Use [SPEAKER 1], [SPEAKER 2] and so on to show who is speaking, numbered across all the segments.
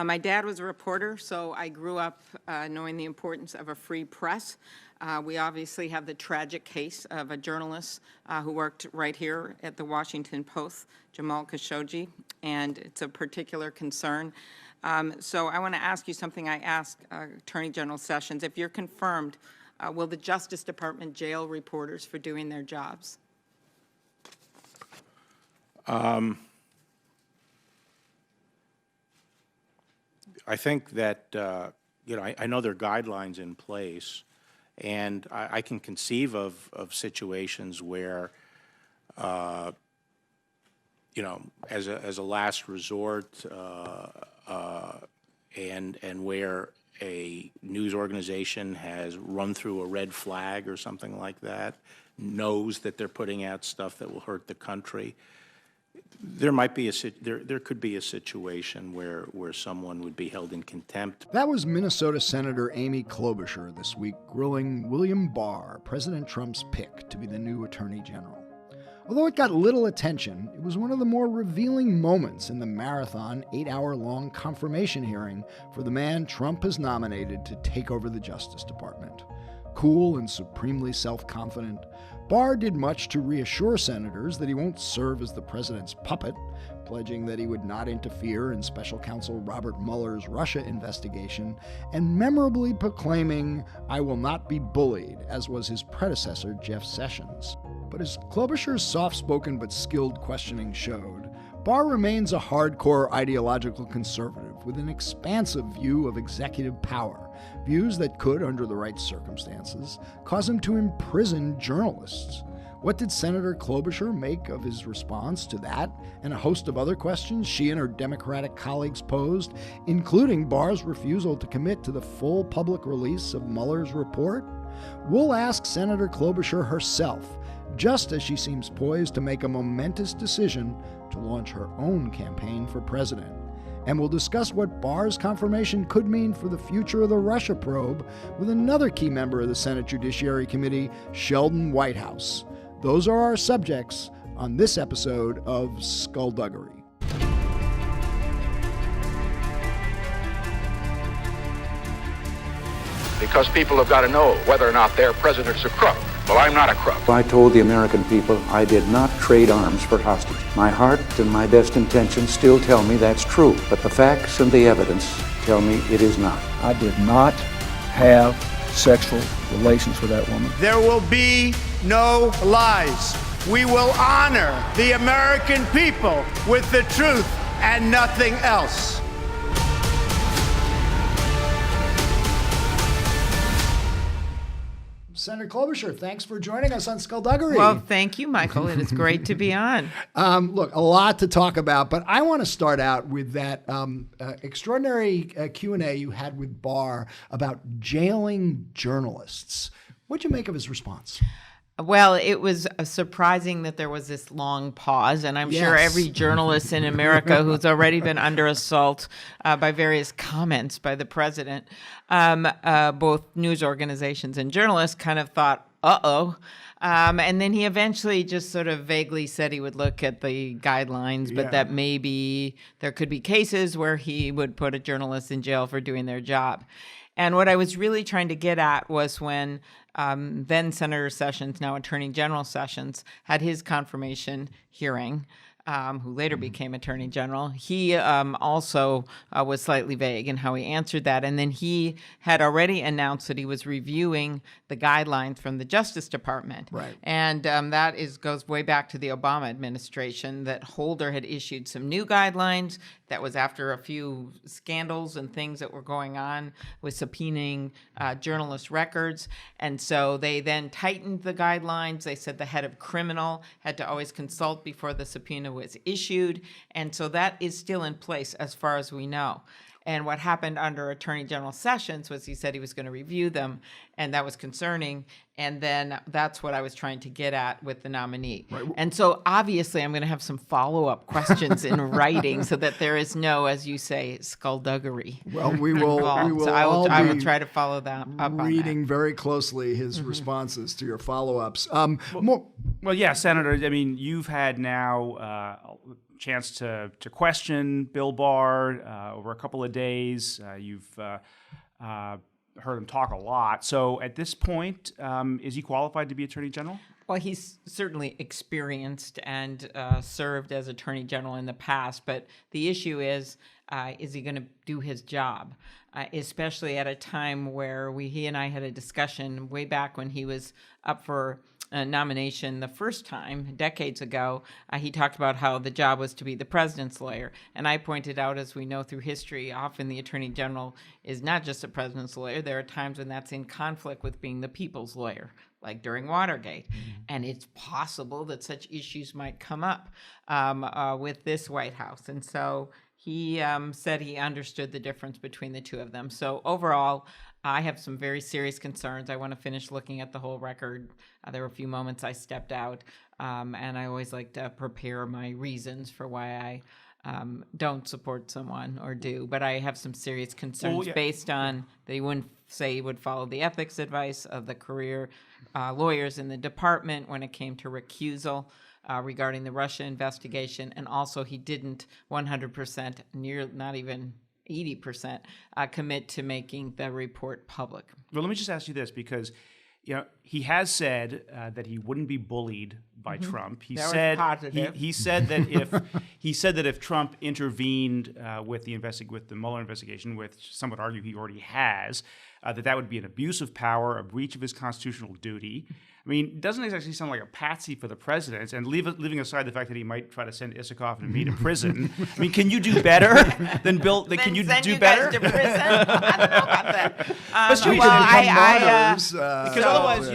[SPEAKER 1] My dad was a reporter, so I grew up knowing the importance of a free press. We obviously have the tragic case of a journalist who worked right here at the Washington Post, Jamal Khashoggi, and it's a particular concern. So I want to ask you something I asked Attorney General Sessions. If you're confirmed, will the Justice Department jail reporters for doing their jobs?
[SPEAKER 2] I think that, I know there are guidelines in place, and I can conceive of situations where, as a last resort, and where a news organization has run through a red flag or something like that, knows that they're putting out stuff that will hurt the country. There could be a situation where someone would be held in contempt.
[SPEAKER 3] That was Minnesota Senator Amy Klobuchar this week grilling William Barr, President Trump's pick to be the new Attorney General. Although it got little attention, it was one of the more revealing moments in the marathon 8-hour-long confirmation hearing for the man Trump has nominated to take over the Justice Department. Cool and supremely self-confident, Barr did much to reassure senators that he won't serve as the president's puppet, pledging that he would not interfere in Special Counsel Robert Mueller's Russia investigation, and memorably proclaiming, "I will not be bullied," as was his predecessor, Jeff Sessions. But as Klobuchar's soft-spoken but skilled questioning showed, Barr remains a hardcore ideological conservative with an expansive view of executive power, views that could, under the right circumstances, cause him to imprison journalists. What did Senator Klobuchar make of his response to that and a host of other questions she and her Democratic colleagues posed, including Barr's refusal to commit to the full public release of Mueller's report? We'll ask Senator Klobuchar herself, just as she seems poised to make a momentous decision to launch her own campaign for president. And we'll discuss what Barr's confirmation could mean for the future of the Russia probe with another key member of the Senate Judiciary Committee, Sheldon Whitehouse. Those are our subjects on this episode of Skullduggery.
[SPEAKER 4] Because people have got to know whether or not their president's a crook. Well, I'm not a crook.
[SPEAKER 5] I told the American people I did not trade arms for hostage. My heart and my best intentions still tell me that's true, but the facts and the evidence tell me it is not.
[SPEAKER 6] I did not have sexual relations with that woman.
[SPEAKER 7] There will be no lies. We will honor the American people with the truth and nothing else.
[SPEAKER 3] Senator Klobuchar, thanks for joining us on Skullduggery.
[SPEAKER 1] Well, thank you, Michael. It is great to be on.
[SPEAKER 3] Look, a lot to talk about, but I want to start out with that extraordinary Q&A you had with Barr about jailing journalists. What'd you make of his response?
[SPEAKER 1] Well, it was surprising that there was this long pause, and I'm sure every journalist in America who's already been under assault by various comments by the president, both news organizations and journalists kind of thought, uh-oh. And then he eventually just sort of vaguely said he would look at the guidelines, but that maybe there could be cases where he would put a journalist in jail for doing their job. And what I was really trying to get at was when then Senator Sessions, now Attorney General Sessions, had his confirmation hearing, who later became Attorney General. He also was slightly vague in how he answered that. And then he had already announced that he was reviewing the guidelines from the Justice Department.
[SPEAKER 3] Right.
[SPEAKER 1] And that goes way back to the Obama administration, that Holder had issued some new guidelines. That was after a few scandals and things that were going on with subpoenaing journalist records. And so they then tightened the guidelines. They said the head of criminal had to always consult before the subpoena was issued. And so that is still in place as far as we know. And what happened under Attorney General Sessions was he said he was going to review them, and that was concerning. And then that's what I was trying to get at with the nominee. Right. And so obviously I'm going to have some follow-up questions in writing so that there is no, as you say, skullduggery.
[SPEAKER 3] Well, we will
[SPEAKER 1] so I will try to follow that up
[SPEAKER 3] reading
[SPEAKER 1] on that.
[SPEAKER 3] very closely his responses to your follow-ups.
[SPEAKER 8] Well, yeah, Senator, I mean, you've had now chance to question Bill Barr over a couple of days. You've heard him talk a lot. So at this point, is he qualified to be Attorney General?
[SPEAKER 1] Well, he's certainly experienced and served as Attorney General in the past, but the issue is he going to do his job, especially at a time where he and I had a discussion way back when he was up for a nomination the first time, decades ago. He talked about how the job was to be the president's lawyer. And I pointed out, as we know through history, often the Attorney General is not just a president's lawyer. There are times when that's in conflict with being the people's lawyer, like during Watergate. And it's possible that such issues might come up with this White House. And so he said he understood the difference between the two of them. So overall, I have some very serious concerns. I want to finish looking at the whole record. There were a few moments I stepped out, and I always like to prepare my reasons for why I don't support someone or do. But I have some serious concerns based on they wouldn't say he would follow the ethics advice of the career lawyers in the department when it came to recusal regarding the Russia investigation, and also he didn't 100%, not even 80%, commit to making the report public.
[SPEAKER 8] Well, let me just ask you this, because he has said that he wouldn't be bullied by Trump. He said that if Trump intervened with the Mueller investigation, which some would argue he already has, that would be an abuse of power, a breach of his constitutional duty. I mean, it doesn't exactly sound like a patsy for the president, and leaving aside the fact that he might try to send Isikoff and me to prison. I mean, can you do better than Bill? Can you do better?
[SPEAKER 1] Guys to prison? I don't know about that.
[SPEAKER 8] Because otherwise,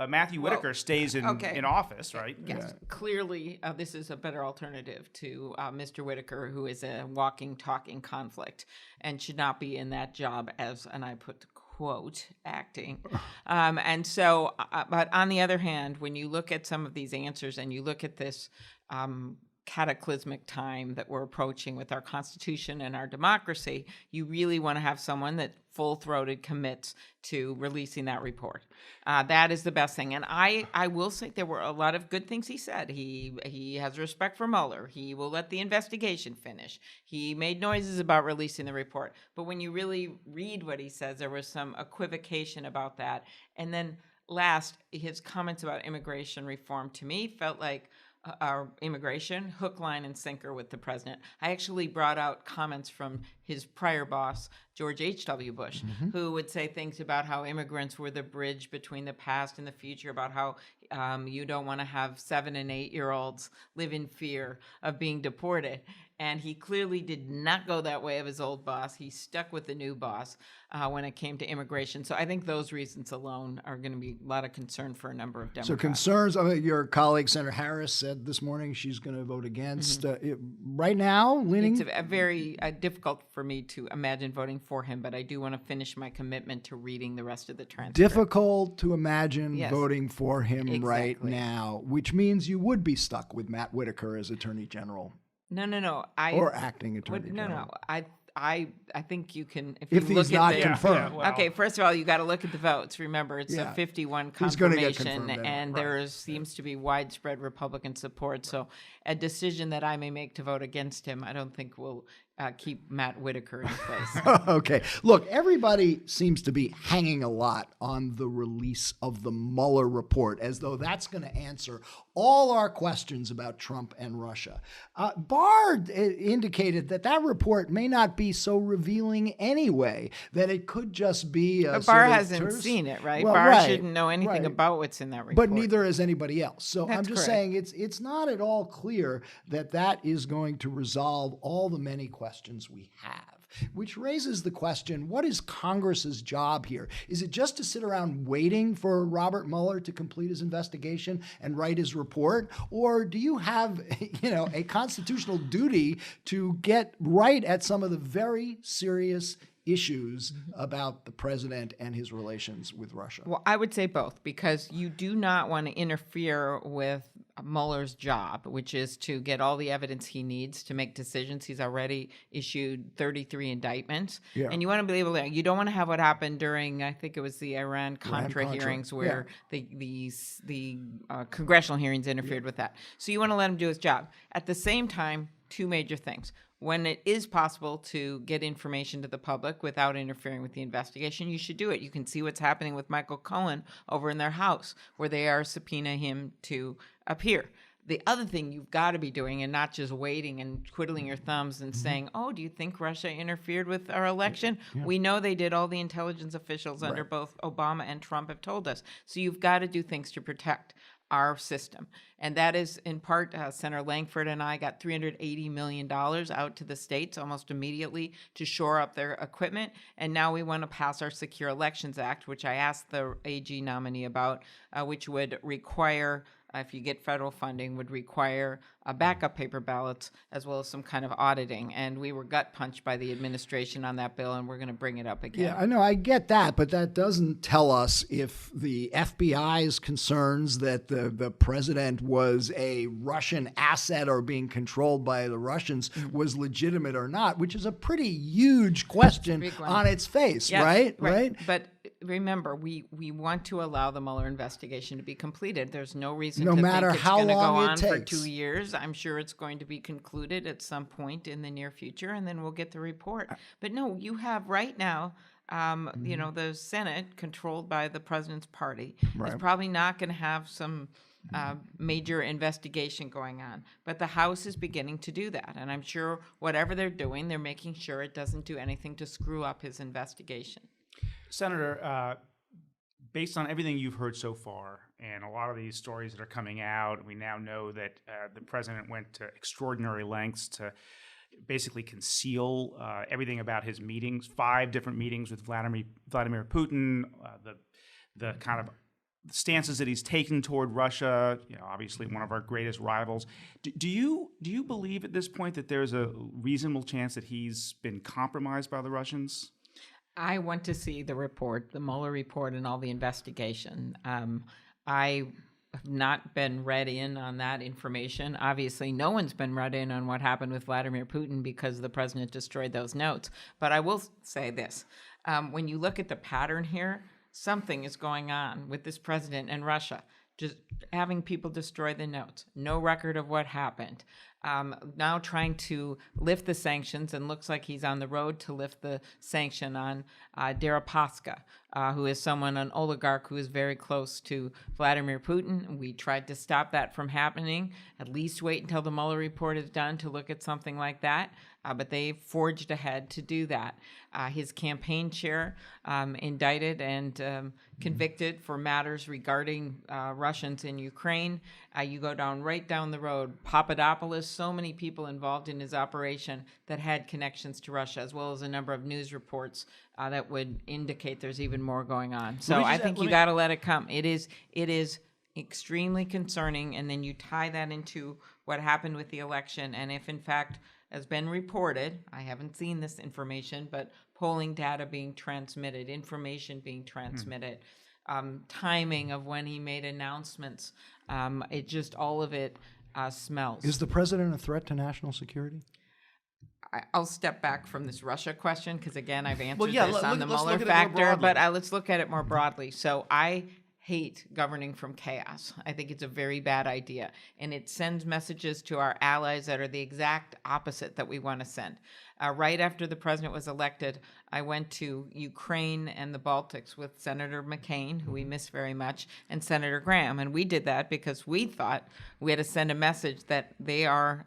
[SPEAKER 8] Matthew Whitaker stays in office, right?
[SPEAKER 1] Yes, clearly this is a better alternative to Mr. Whitaker, who is a walking, talking conflict and should not be in that job as, and I put quote, acting. And so, but on the other hand, when you look at some of these answers and you look at this cataclysmic time that we're approaching with our Constitution and our democracy, you really want to have someone that full-throated commits to releasing that report. That is the best thing. And I will say there were a lot of good things he said. He has respect for Mueller. He will let the investigation finish. He made noises about releasing the report. But when you really read what he says, there was some equivocation about that. And then last, his comments about immigration reform to me felt like our immigration, hook, line, and sinker with the president. I actually brought out comments from his prior boss, George H.W. Bush, who would say things about how immigrants were the bridge between the past and the future, about how you don't want to have 7 and 8-year-olds live in fear of being deported. And he clearly did not go that way of his old boss. He stuck with the new boss when it came to immigration. So I think those reasons alone are going to be a lot of concern for a number of Democrats.
[SPEAKER 3] So concerns, your colleague, Senator Harris, said this morning she's going to vote against. Right now, leaning?
[SPEAKER 1] It's very difficult for me to imagine voting for him, but I do want to finish my commitment to reading the rest of the transcript.
[SPEAKER 3] Difficult to imagine voting for him right now, which means you would be stuck with Matt Whitaker as Attorney General.
[SPEAKER 1] No.
[SPEAKER 3] Or acting Attorney General.
[SPEAKER 1] No. I think you can if
[SPEAKER 3] he's
[SPEAKER 1] you look
[SPEAKER 3] not
[SPEAKER 1] at
[SPEAKER 3] confirmed.
[SPEAKER 1] Okay, first of all, you got to look at the votes. Remember, it's a 51 confirmation, and there seems to be widespread Republican support. So, a decision that I may make to vote against him, I don't think will keep Matt Whitaker in place.
[SPEAKER 3] Okay. Look, everybody seems to be hanging a lot on the release of the Mueller report, as though that's going to answer all our questions about Trump and Russia. Barr indicated that report may not be so revealing anyway, that it could just be
[SPEAKER 1] But Barr hasn't seen it, right?
[SPEAKER 3] Well,
[SPEAKER 1] Barr shouldn't know anything about what's in that report.
[SPEAKER 3] But neither has anybody else. So
[SPEAKER 1] That's
[SPEAKER 3] I'm just
[SPEAKER 1] correct.
[SPEAKER 3] saying it's not at all clear that is going to resolve all the many questions we have, which raises the question, what is Congress's job here? Is it just to sit around waiting for Robert Mueller to complete his investigation and write his report? Or do you have, a constitutional duty to get right at some of the very serious issues about the president and his relations with Russia?
[SPEAKER 1] Well, I would say both, because you do not want to interfere with Mueller's job, which is to get all the evidence he needs to make decisions. He's already issued 33 indictments.
[SPEAKER 3] Yeah.
[SPEAKER 1] And you want to be able to, you don't want to have what happened during, I think it was the Iran-Contra hearings where the congressional hearings interfered with that. So you want to let him do his job. At the same time, two major things. When it is possible to get information to the public without interfering with the investigation, you should do it. You can see what's happening with Michael Cohen over in their house, where they are subpoenaing him to appear. The other thing you've got to be doing, and not just waiting and twiddling your thumbs and saying, oh, do you think Russia interfered with our election? Yeah. We know they did. All the intelligence officials under both Obama and Trump have told us. So you've got to do things to protect our system. And that is in part, Senator Langford and I got $380 million out to the states almost immediately to shore up their equipment. And now we want to pass our Secure Elections Act, which I asked the AG nominee about, which would require, if you get federal funding, would require backup paper ballots as well as some kind of auditing. And we were gut punched by the administration on that bill, and we're going to bring it up again.
[SPEAKER 3] Yeah, I know, I get that, but that doesn't tell us if the FBI's concerns that the president was a Russian asset or being controlled by the Russians was legitimate or not, which is a pretty huge question on its face, right?
[SPEAKER 1] But remember, we want to allow the Mueller investigation to be completed. There's no reason
[SPEAKER 3] no
[SPEAKER 1] to
[SPEAKER 3] matter
[SPEAKER 1] think it's
[SPEAKER 3] how
[SPEAKER 1] going to go
[SPEAKER 3] long
[SPEAKER 1] on
[SPEAKER 3] it takes.
[SPEAKER 1] for 2 years. I'm sure it's going to be concluded at some point in the near future, and then we'll get the report. But no, you have right now, you know, the Senate, controlled by the president's party, is probably not going to have some major investigation going on. But the House is beginning to do that. And I'm sure whatever they're doing, they're making sure it doesn't do anything to screw up his investigation.
[SPEAKER 8] Senator, based on everything you've heard so far and a lot of these stories that are coming out, we now know that the president went to extraordinary lengths to basically conceal everything about his meetings, 5 different meetings with Vladimir Putin, the kind of stances that he's taken toward Russia, you know, obviously one of our greatest rivals. Do you believe at this point that there's a reasonable chance that he's been compromised by the Russians?
[SPEAKER 1] I want to see the report, the Mueller report, and all the investigation. I have not been read in on that information. Obviously, no one's been read in on what happened with Vladimir Putin because the president destroyed those notes. But I will say this. When you look at the pattern here, something is going on with this president and Russia. Just having people destroy the notes, no record of what happened. Now trying to lift the sanctions, and looks like he's on the road to lift the sanction on Deripaska, who is an oligarch who is very close to Vladimir Putin. We tried to stop that from happening. At least wait until the Mueller report is done to look at something like that. But they forged ahead to do that. His campaign chair indicted and convicted for matters regarding Russians in Ukraine. You go right down the road, Papadopoulos, so many people involved in his operation that had connections to Russia, as well as a number of news reports that would indicate there's even more going on. So I think you got to let it come. It is extremely concerning, and then you tie that into what happened with the election, and if in fact has been reported, I haven't seen this information, but polling data being transmitted, information being transmitted, timing of when he made announcements, it just, all of it smells.
[SPEAKER 3] Is the president a threat to national security?
[SPEAKER 1] I'll step back from this Russia question because, again, I've answered this on the Mueller factor, but let's look at it more broadly. So I hate governing from chaos. I think it's a very bad idea, and it sends messages to our allies that are the exact opposite that we want to send. Right after the president was elected, I went to Ukraine and the Baltics with Senator McCain, who we miss very much, and Senator Graham, and we did that because we thought we had to send a message that they are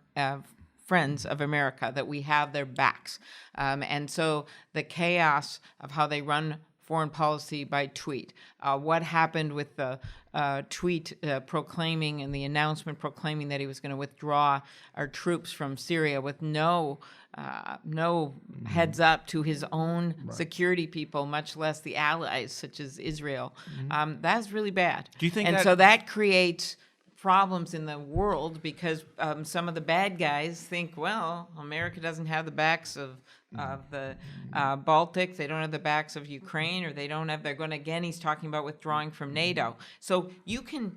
[SPEAKER 1] friends of America, that we have their backs. And so the chaos of how they run foreign policy by tweet. What happened with the tweet proclaiming and the announcement proclaiming that he was going to withdraw our troops from Syria with no heads up to his own security people, much less the allies such as Israel. That's really bad.
[SPEAKER 8] Do you think
[SPEAKER 1] so that creates problems in the world because some of the bad guys think, well, America doesn't have the backs of the Baltics, they don't have the backs of Ukraine, or they're going to, again, he's talking about withdrawing from NATO. So you can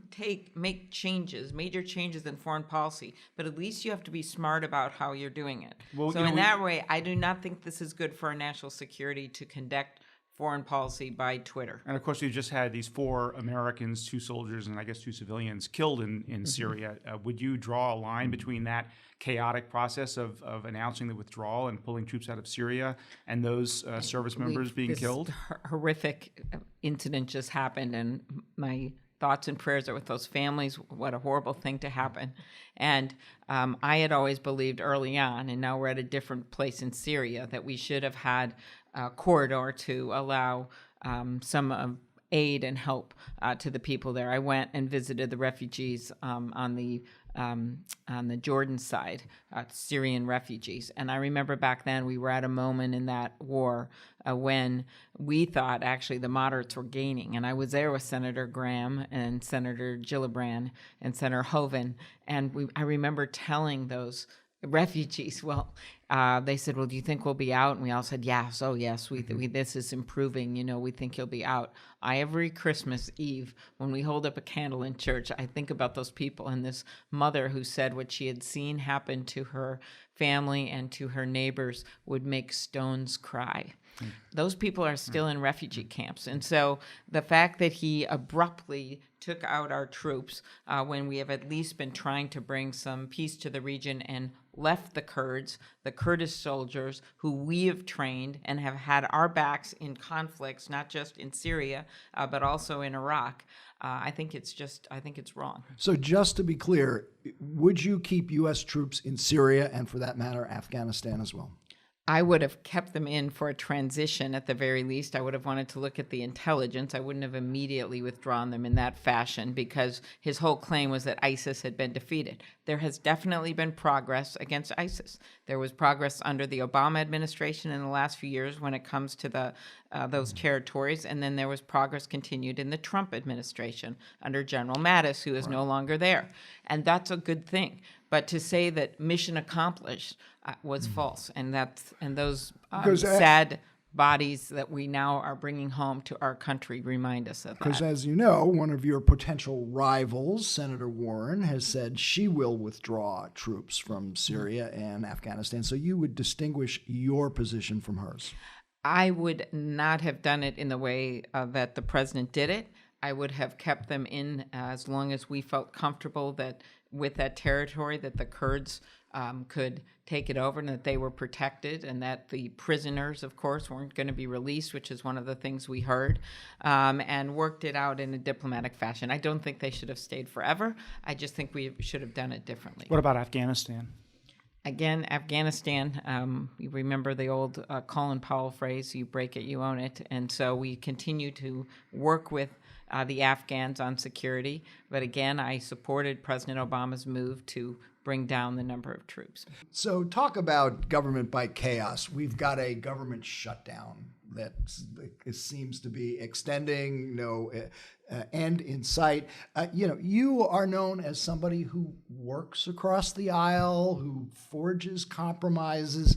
[SPEAKER 1] make changes, major changes in foreign policy, but at least you have to be smart about how you're doing it.
[SPEAKER 8] Well,
[SPEAKER 1] so in that way, I do not think this is good for our national security to conduct foreign policy by Twitter.
[SPEAKER 8] And of course, we just had these 4 Americans, 2 soldiers, and I guess 2 civilians killed in Syria. Would you draw a line between that chaotic process of announcing the withdrawal and pulling troops out of Syria and those service members being killed?
[SPEAKER 1] This horrific incident just happened, and my thoughts and prayers are with those families. What a horrible thing to happen. And I had always believed early on, and now we're at a different place in Syria, that we should have had a corridor to allow some aid and help to the people there. I went and visited the refugees on the Jordan side, Syrian refugees. And I remember back then we were at a moment in that war when we thought actually the moderates were gaining. And I was there with Senator Graham and Senator Gillibrand and Senator Hoeven. And I remember telling those refugees, they said, well, do you think we'll be out? And we all said, yes, oh yes, we this is improving, we think you'll be out. Every Christmas Eve, when we hold up a candle in church, I think about those people and this mother who said what she had seen happen to her family and to her neighbors would make stones cry. Those people are still in refugee camps. And so the fact that he abruptly took out our troops when we have at least been trying to bring some peace to the region and left the Kurds, the Kurdish soldiers who we have trained and have had our backs in conflicts, not just in Syria, but also in Iraq. I think it's wrong.
[SPEAKER 3] So just to be clear, would you keep U.S. troops in Syria and, for that matter, Afghanistan as well?
[SPEAKER 1] I would have kept them in for a transition at the very least. I would have wanted to look at the intelligence. I wouldn't have immediately withdrawn them in that fashion because his whole claim was that ISIS had been defeated. There has definitely been progress against ISIS. There was progress under the Obama administration in the last few years when it comes to those territories, and then there was progress continued in the Trump administration under General Mattis, who is no longer there. And that's a good thing. But to say that mission accomplished was false, and those sad bodies that we now are bringing home to our country remind us of that.
[SPEAKER 3] Because as you know, one of your potential rivals, Senator Warren, has said she will withdraw troops from Syria and Afghanistan. So you would distinguish your position from hers.
[SPEAKER 1] I would not have done it in the way that the president did it. I would have kept them in as long as we felt comfortable that with that territory that the Kurds could take it over and that they were protected and that the prisoners, of course, weren't going to be released, which is one of the things we heard, and worked it out in a diplomatic fashion. I don't think they should have stayed forever. I just think we should have done it differently.
[SPEAKER 8] What about Afghanistan?
[SPEAKER 1] Again, Afghanistan, you remember the old Colin Powell phrase, you break it, you own it. And so we continue to work with the Afghans on security. But again, I supported President Obama's move to bring down the number of troops.
[SPEAKER 3] So talk about government by chaos. We've got a government shutdown that seems to be extending, no end in sight. You are known as somebody who works across the aisle, who forges compromises.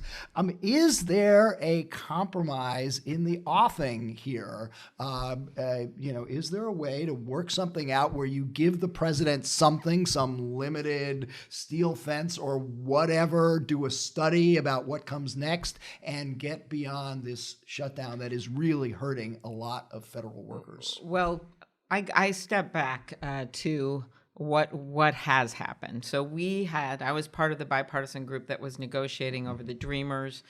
[SPEAKER 3] Is there a compromise in the offing here? Is there a way to work something out where you give the president something, some limited steel fence or whatever, do a study about what comes next, and get beyond this shutdown that is really hurting a lot of federal workers?
[SPEAKER 1] Well, I step back to what has happened. So I was part of the bipartisan group that was negotiating over the Dreamers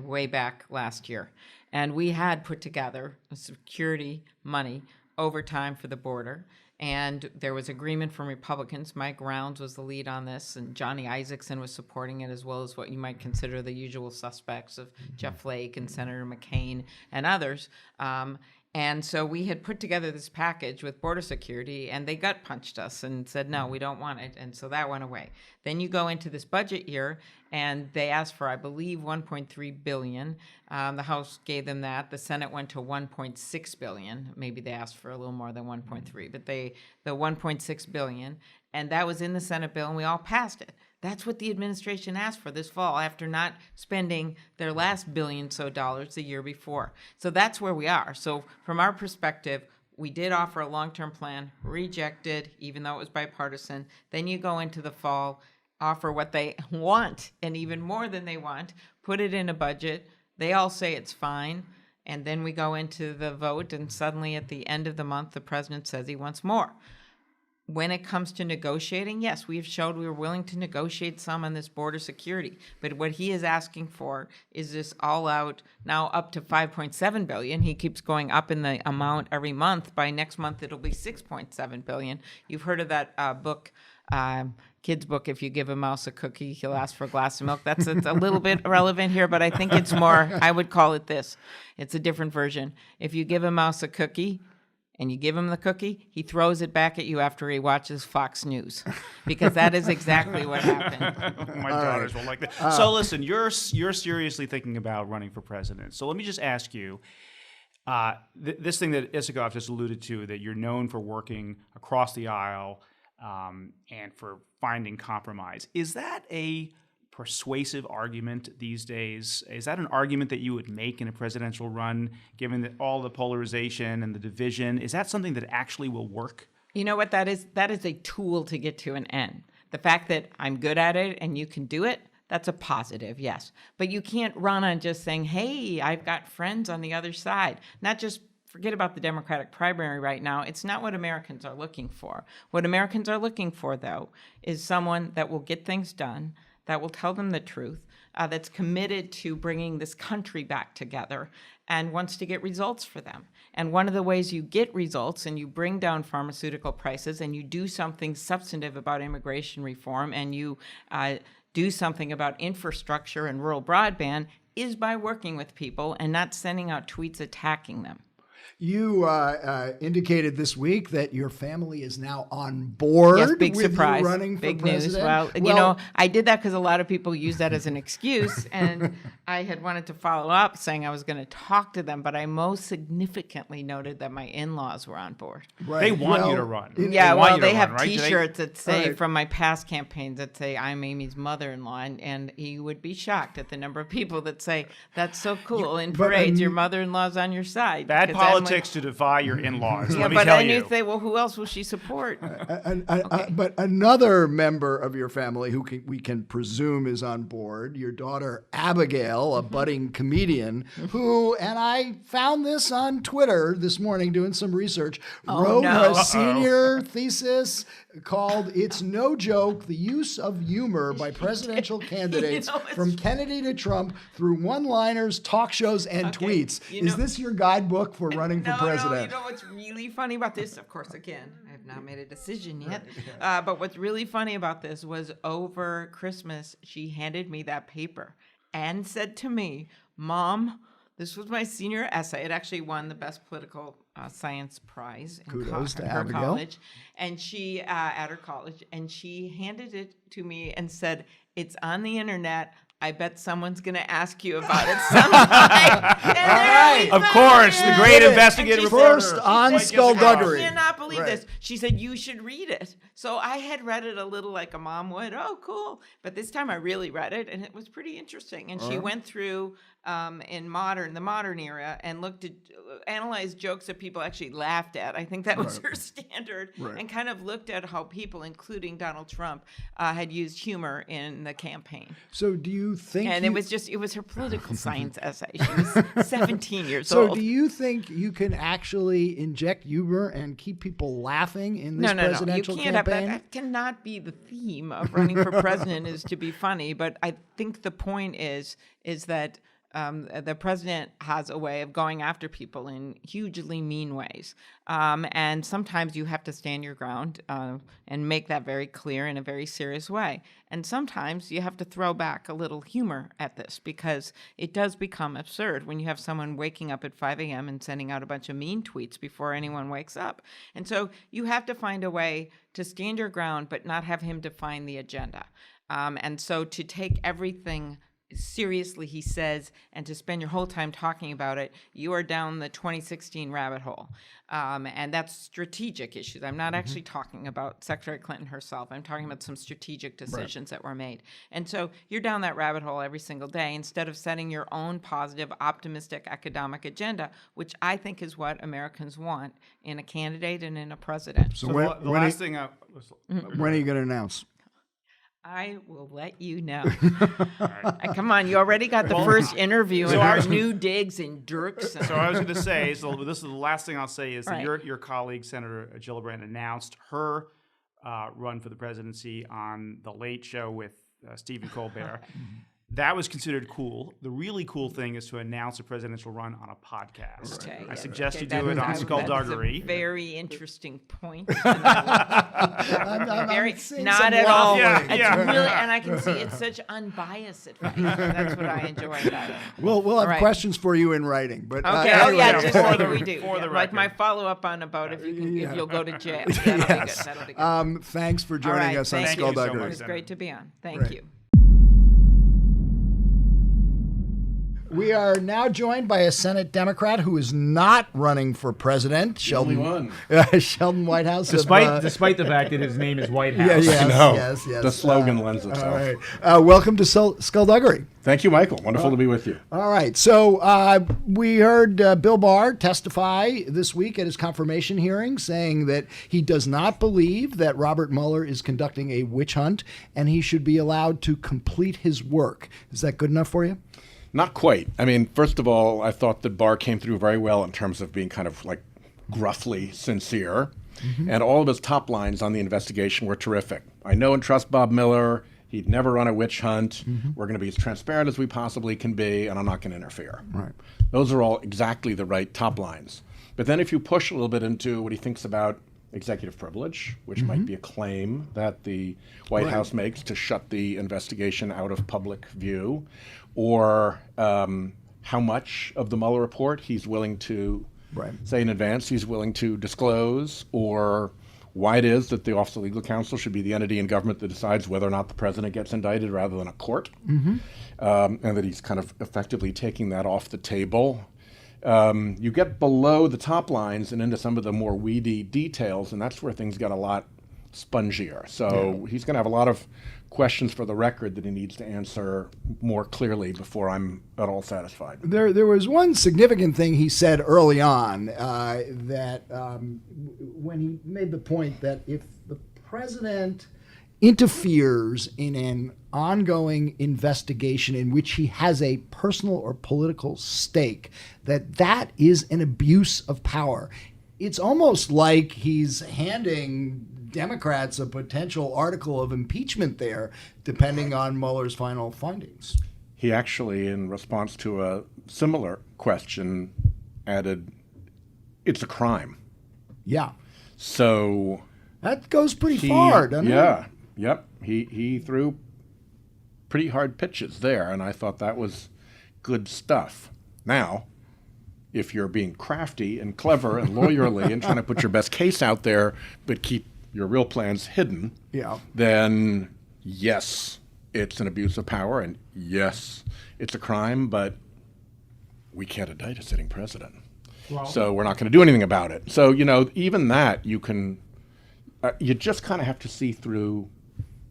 [SPEAKER 1] way back last year. And we had put together security money overtime for the border. And there was agreement from Republicans. Mike Rounds was the lead on this, and Johnny Isakson was supporting it, as well as what you might consider the usual suspects of Jeff Flake and Senator McCain and others. And so we had put together this package with border security, and they gut punched us and said, no, we don't want it. And so that went away. Then you go into this budget year, and they asked for, I believe, $1.3 billion. The House gave them that. The Senate went to $1.6 billion. Maybe they asked for a little more than 1.3, but the $1.6 billion. And that was in the Senate bill, and we all passed it. That's what the administration asked for this fall after not spending their last $1 billion the year before. So that's where we are. So from our perspective, we did offer a long-term plan, rejected, even though it was bipartisan. Then you go into the fall, offer what they want, and even more than they want, put it in a budget. They all say it's fine. And then we go into the vote, and suddenly at the end of the month, the president says he wants more. When it comes to negotiating, yes, we've showed we were willing to negotiate some on this border security. But what he is asking for is this all-out, now up to $5.7 billion. He keeps going up in the amount every month. By next month, it'll be $6.7 billion. You've heard of that book, kid's book, If You Give a Mouse a Cookie, He'll Ask for a Glass of Milk. It's a little bit relevant here, but I think it's more, I would call it this. It's a different version. If you give a mouse a cookie, and you give him the cookie, he throws it back at you after he watches Fox News, because that is exactly what happened.
[SPEAKER 8] My daughters will like that. So listen, you're seriously thinking about running for president. So let me just ask you, this thing that Isikoff just alluded to, that you're known for working across the aisle and for finding compromise, is that a persuasive argument these days? Is that an argument that you would make in a presidential run, given that all the polarization and the division? Is that something that actually will work?
[SPEAKER 1] You know what that is? That is a tool to get to an end. The fact that I'm good at it and you can do it, that's a positive, yes. But you can't run on just saying, hey, I've got friends on the other side. Not just forget about the Democratic primary right now. It's not what Americans are looking for. What Americans are looking for, though, is someone that will get things done, that will tell them the truth, that's committed to bringing this country back together and wants to get results for them. And one of the ways you get results and you bring down pharmaceutical prices and you do something substantive about immigration reform and you do something about infrastructure and rural broadband is by working with people and not sending out tweets attacking them.
[SPEAKER 3] You indicated this week that your family is now on board.
[SPEAKER 1] Yes, big
[SPEAKER 3] with
[SPEAKER 1] surprise.
[SPEAKER 3] You running
[SPEAKER 1] big
[SPEAKER 3] for
[SPEAKER 1] news.
[SPEAKER 3] president.
[SPEAKER 1] Well, I did that because a lot of people use that as an excuse, and I had wanted to follow up saying I was going to talk to them, but I most significantly noted that my in-laws were on board.
[SPEAKER 3] Right.
[SPEAKER 8] They want you to run.
[SPEAKER 1] They have
[SPEAKER 8] right?
[SPEAKER 1] T-shirts that say,
[SPEAKER 3] Right.
[SPEAKER 1] from my past campaigns, that say, I'm Amy's mother-in-law, and you would be shocked at the number of people that say, that's so cool. In parades, your mother-in-law's on your side.
[SPEAKER 8] Bad
[SPEAKER 1] Because I'm
[SPEAKER 8] politics
[SPEAKER 1] like,
[SPEAKER 8] to defy your in-laws.
[SPEAKER 1] yeah,
[SPEAKER 8] let me
[SPEAKER 1] but
[SPEAKER 8] tell
[SPEAKER 1] then
[SPEAKER 8] you.
[SPEAKER 1] you say, well, who else will she support?
[SPEAKER 3] But another member of your family who we can presume is on board, your daughter Abigail, a budding comedian, who, and I found this on Twitter this morning doing some research, wrote
[SPEAKER 1] no.
[SPEAKER 3] a senior thesis called It's No Joke, The Use of Humor by Presidential Candidates from Kennedy to Trump Through One-Liners, Talk Shows, and Tweets. Is this your guidebook for running for president?
[SPEAKER 1] No, you know what's really funny about this? Of course, again, I have not made a decision yet. But what's really funny about this was over Christmas, she handed me that paper and said to me, Mom, this was my senior essay. It actually won the best political science prize in
[SPEAKER 3] Kudos to
[SPEAKER 1] her
[SPEAKER 3] Abigail.
[SPEAKER 1] college. And she, at her college, and she handed it to me and said, it's on the internet. I bet someone's going to ask you about it sometime.
[SPEAKER 8] Of course, the great investigative reporter.
[SPEAKER 3] First on
[SPEAKER 1] I
[SPEAKER 3] Skullduggery.
[SPEAKER 1] cannot believe
[SPEAKER 3] Right.
[SPEAKER 1] this. She said, you should read it. So I had read it a little like a mom would. Oh, cool. But this time I really read it, and it was pretty interesting. And she went through in the modern era and analyzed jokes that people actually laughed at. I think that was her standard.
[SPEAKER 3] Right.
[SPEAKER 1] And kind of looked at how people, including Donald Trump, had used humor in the campaign.
[SPEAKER 3] So do you think...
[SPEAKER 1] And it was her political science essay. She was 17 years
[SPEAKER 3] So
[SPEAKER 1] old.
[SPEAKER 3] do you think you can actually inject humor and keep people laughing in this presidential
[SPEAKER 1] You can't
[SPEAKER 3] campaign?
[SPEAKER 1] that cannot be the theme of running for president is to be funny. But I think the point is that the president has a way of going after people in hugely mean ways. And sometimes you have to stand your ground and make that very clear in a very serious way. And sometimes you have to throw back a little humor at this because it does become absurd when you have someone waking up at 5 a.m. and sending out a bunch of mean tweets before anyone wakes up. And so you have to find a way to stand your ground but not have him define the agenda. And so to take everything seriously he says, and to spend your whole time talking about it, you are down the 2016 rabbit hole. And that's strategic issues. I'm not actually talking about Secretary Clinton herself. I'm talking about some strategic decisions that were made. And so you're down that rabbit hole every single day instead of setting your own positive, optimistic economic agenda, which I think is what Americans want in a candidate and in a president.
[SPEAKER 3] So
[SPEAKER 8] the last thing
[SPEAKER 3] when are you going to announce?
[SPEAKER 1] I will let you know. Come on, you already got the first interview and our new digs and dirks.
[SPEAKER 8] So I was going to say, so this is the last thing I'll say is that
[SPEAKER 1] Right.
[SPEAKER 8] your colleague, Senator Gillibrand, announced her run for the presidency on The Late Show with Stephen Colbert. That was considered cool. The really cool thing is to announce a presidential run on a podcast.
[SPEAKER 1] Okay,
[SPEAKER 8] I
[SPEAKER 1] yeah,
[SPEAKER 8] suggest you
[SPEAKER 1] that-
[SPEAKER 8] do it on
[SPEAKER 1] that's
[SPEAKER 8] Skullduggery.
[SPEAKER 1] a very interesting point.
[SPEAKER 3] I'm
[SPEAKER 1] Very,
[SPEAKER 3] seeing
[SPEAKER 1] not
[SPEAKER 3] some
[SPEAKER 1] at all.
[SPEAKER 8] Yeah,
[SPEAKER 1] It's
[SPEAKER 8] yeah.
[SPEAKER 1] really, and I can see it's such unbiased advice. That's what I enjoy about it.
[SPEAKER 3] We'll have
[SPEAKER 1] right.
[SPEAKER 3] questions for you in writing. But
[SPEAKER 1] Okay.
[SPEAKER 3] anyway.
[SPEAKER 1] Just
[SPEAKER 8] for
[SPEAKER 1] like
[SPEAKER 8] the-
[SPEAKER 1] we do.
[SPEAKER 8] for the
[SPEAKER 1] Like my
[SPEAKER 8] record.
[SPEAKER 1] follow-up on about if you'll go to jail. That'll be
[SPEAKER 3] Yes.
[SPEAKER 1] good. That'll be good.
[SPEAKER 3] Thanks for
[SPEAKER 1] All
[SPEAKER 3] joining
[SPEAKER 1] right,
[SPEAKER 3] us on
[SPEAKER 1] thank you so
[SPEAKER 3] Skullduggery.
[SPEAKER 1] It was great to be on. Thank
[SPEAKER 3] Right.
[SPEAKER 1] you.
[SPEAKER 3] We are now joined by a Senate Democrat who is not running for president, Sheldon. Sheldon Whitehouse.
[SPEAKER 9] Despite the fact that his name is Whitehouse.
[SPEAKER 3] Yes.
[SPEAKER 10] The slogan lends itself.
[SPEAKER 3] All right. Welcome to Skullduggery.
[SPEAKER 10] Thank you, Michael. Wonderful to be with you.
[SPEAKER 3] All right. So we heard Bill Barr testify this week at his confirmation hearing saying that he does not believe that Robert Mueller is conducting a witch hunt and he should be allowed to complete his work. Is that good enough for you?
[SPEAKER 10] Not quite. I mean, first of all, I thought that Barr came through very well in terms of being kind of like gruffly sincere. And all of his top lines on the investigation were terrific. I know and trust Bob Mueller. He'd never run a witch hunt. We're going to be as transparent as we possibly can be, and I'm not going to interfere.
[SPEAKER 3] Right.
[SPEAKER 10] Those are all exactly the right top lines. But then if you push a little bit into what he thinks about executive privilege, which might be a claim that the White House makes to shut the investigation out of public view, or how much of the Mueller report he's willing to say in advance he's willing to disclose, or why it is that the Office of Legal Counsel should be the entity in government that decides whether or not the president gets indicted rather than a court, and that he's kind of effectively taking that off the table. You get below the top lines and into some of the more weedy details, and that's where things get a lot spongier. So he's going to have a lot of questions for the record that he needs to answer more clearly before I'm at all satisfied.
[SPEAKER 3] There was one significant thing he said early on that when he made the point that if the president interferes in an ongoing investigation in which he has a personal or political stake, that is an abuse of power. It's almost like he's handing Democrats a potential article of impeachment there, depending on Mueller's final findings.
[SPEAKER 10] He actually, in response to a similar question, added, "It's a crime."
[SPEAKER 3] Yeah.
[SPEAKER 10] So
[SPEAKER 3] that goes pretty far, doesn't it?
[SPEAKER 10] Yep. He threw pretty hard pitches there, and I thought that was good stuff. Now, if you're being crafty and clever and lawyerly and trying to put your best case out there, but keep your real plans hidden, then yes, it's an abuse of power, and yes, it's a crime, but we can't indict a sitting president. So we're not going to do anything about it. So, even that you can, you just kind of have to see through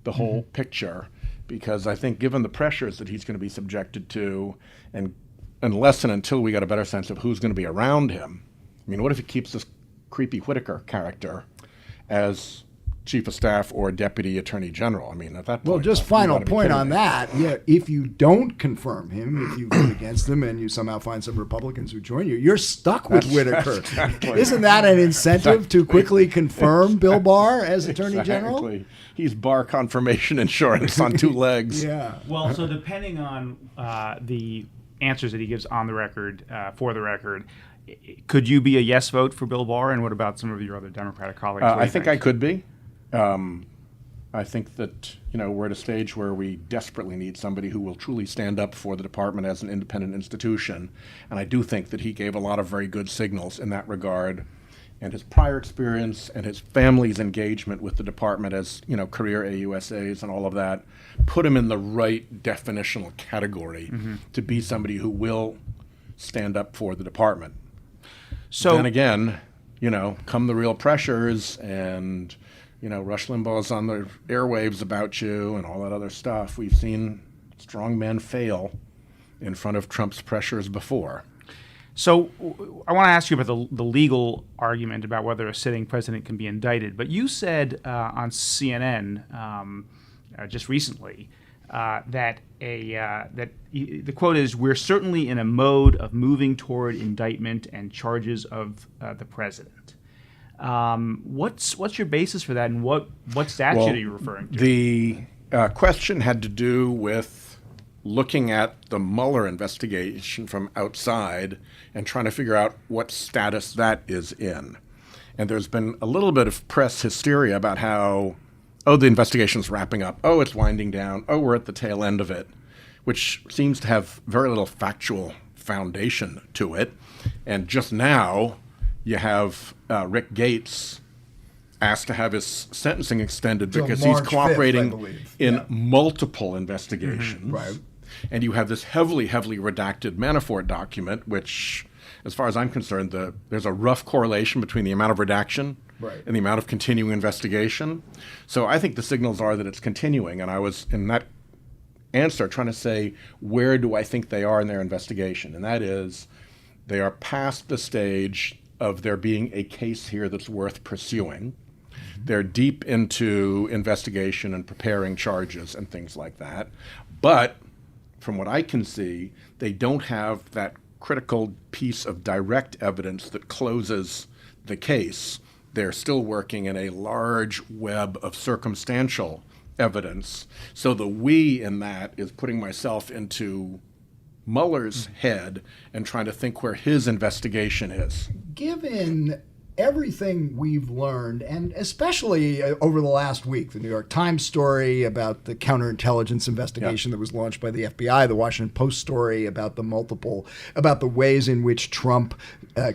[SPEAKER 10] the whole picture, because I think given the pressures that he's going to be subjected to, and unless and until we got a better sense of who's going to be around him, I mean, what if he keeps this creepy Whitaker character as chief of staff or deputy attorney general? I mean, at that point.
[SPEAKER 3] Well, just final point on that. Yeah, if you don't confirm him, if you vote against him and you somehow find some Republicans who join you, you're stuck with Whitaker.
[SPEAKER 10] Exactly.
[SPEAKER 3] Isn't that an incentive to quickly confirm Bill Barr as attorney general?
[SPEAKER 10] He's Barr confirmation insurance on two legs.
[SPEAKER 3] Yeah.
[SPEAKER 8] Well, so depending on the answers that he gives on the record, for the record, could you be a yes vote for Bill Barr? And what about some of your other Democratic colleagues?
[SPEAKER 10] I think I could be. I think that, we're at a stage where we desperately need somebody who will truly stand up for the department as an independent institution. And I do think that he gave a lot of very good signals in that regard and his prior experience and his family's engagement with the department as, career AUSAs and all of that, put him in the right definitional category to be somebody who will stand up for the department. So then again, come the real pressures and, Rush Limbaugh's on the airwaves about you and all that other stuff. We've seen strong men fail in front of Trump's pressures before.
[SPEAKER 8] So I want to ask you about the legal argument about whether a sitting president can be indicted. But you said on CNN just recently that the quote is, "We're certainly in a mode of moving toward indictment and charges of the president." What's your basis for that, and what statute are you referring to?
[SPEAKER 10] The question had to do with looking at the Mueller investigation from outside and trying to figure out what status that is in. And there's been a little bit of press hysteria about how, the investigation's wrapping up, it's winding down, we're at the tail end of it, which seems to have very little factual foundation to it. And just now, you have Rick Gates asked to have his sentencing extended because he's cooperating 5th, in multiple investigations. Right. And you have this heavily redacted Manafort document, which, as far as I'm concerned, there's a rough correlation between the amount of redaction and the amount of continuing investigation. So I think the signals are that it's continuing. And I was, in that answer, trying to say, where do I think they are in their investigation? And that is, they are past the stage of there being a case here that's worth pursuing. They're deep into investigation and preparing charges and things like that. But from what I can see, they don't have that critical piece of direct evidence that closes the case. They're still working in a large web of circumstantial evidence. So the we in that is putting myself into Mueller's head and trying to think where his investigation is.
[SPEAKER 3] Given everything we've learned, and especially over the last week, the New York Times story about the counterintelligence investigation that was launched by the FBI, the Washington Post story about the ways in which Trump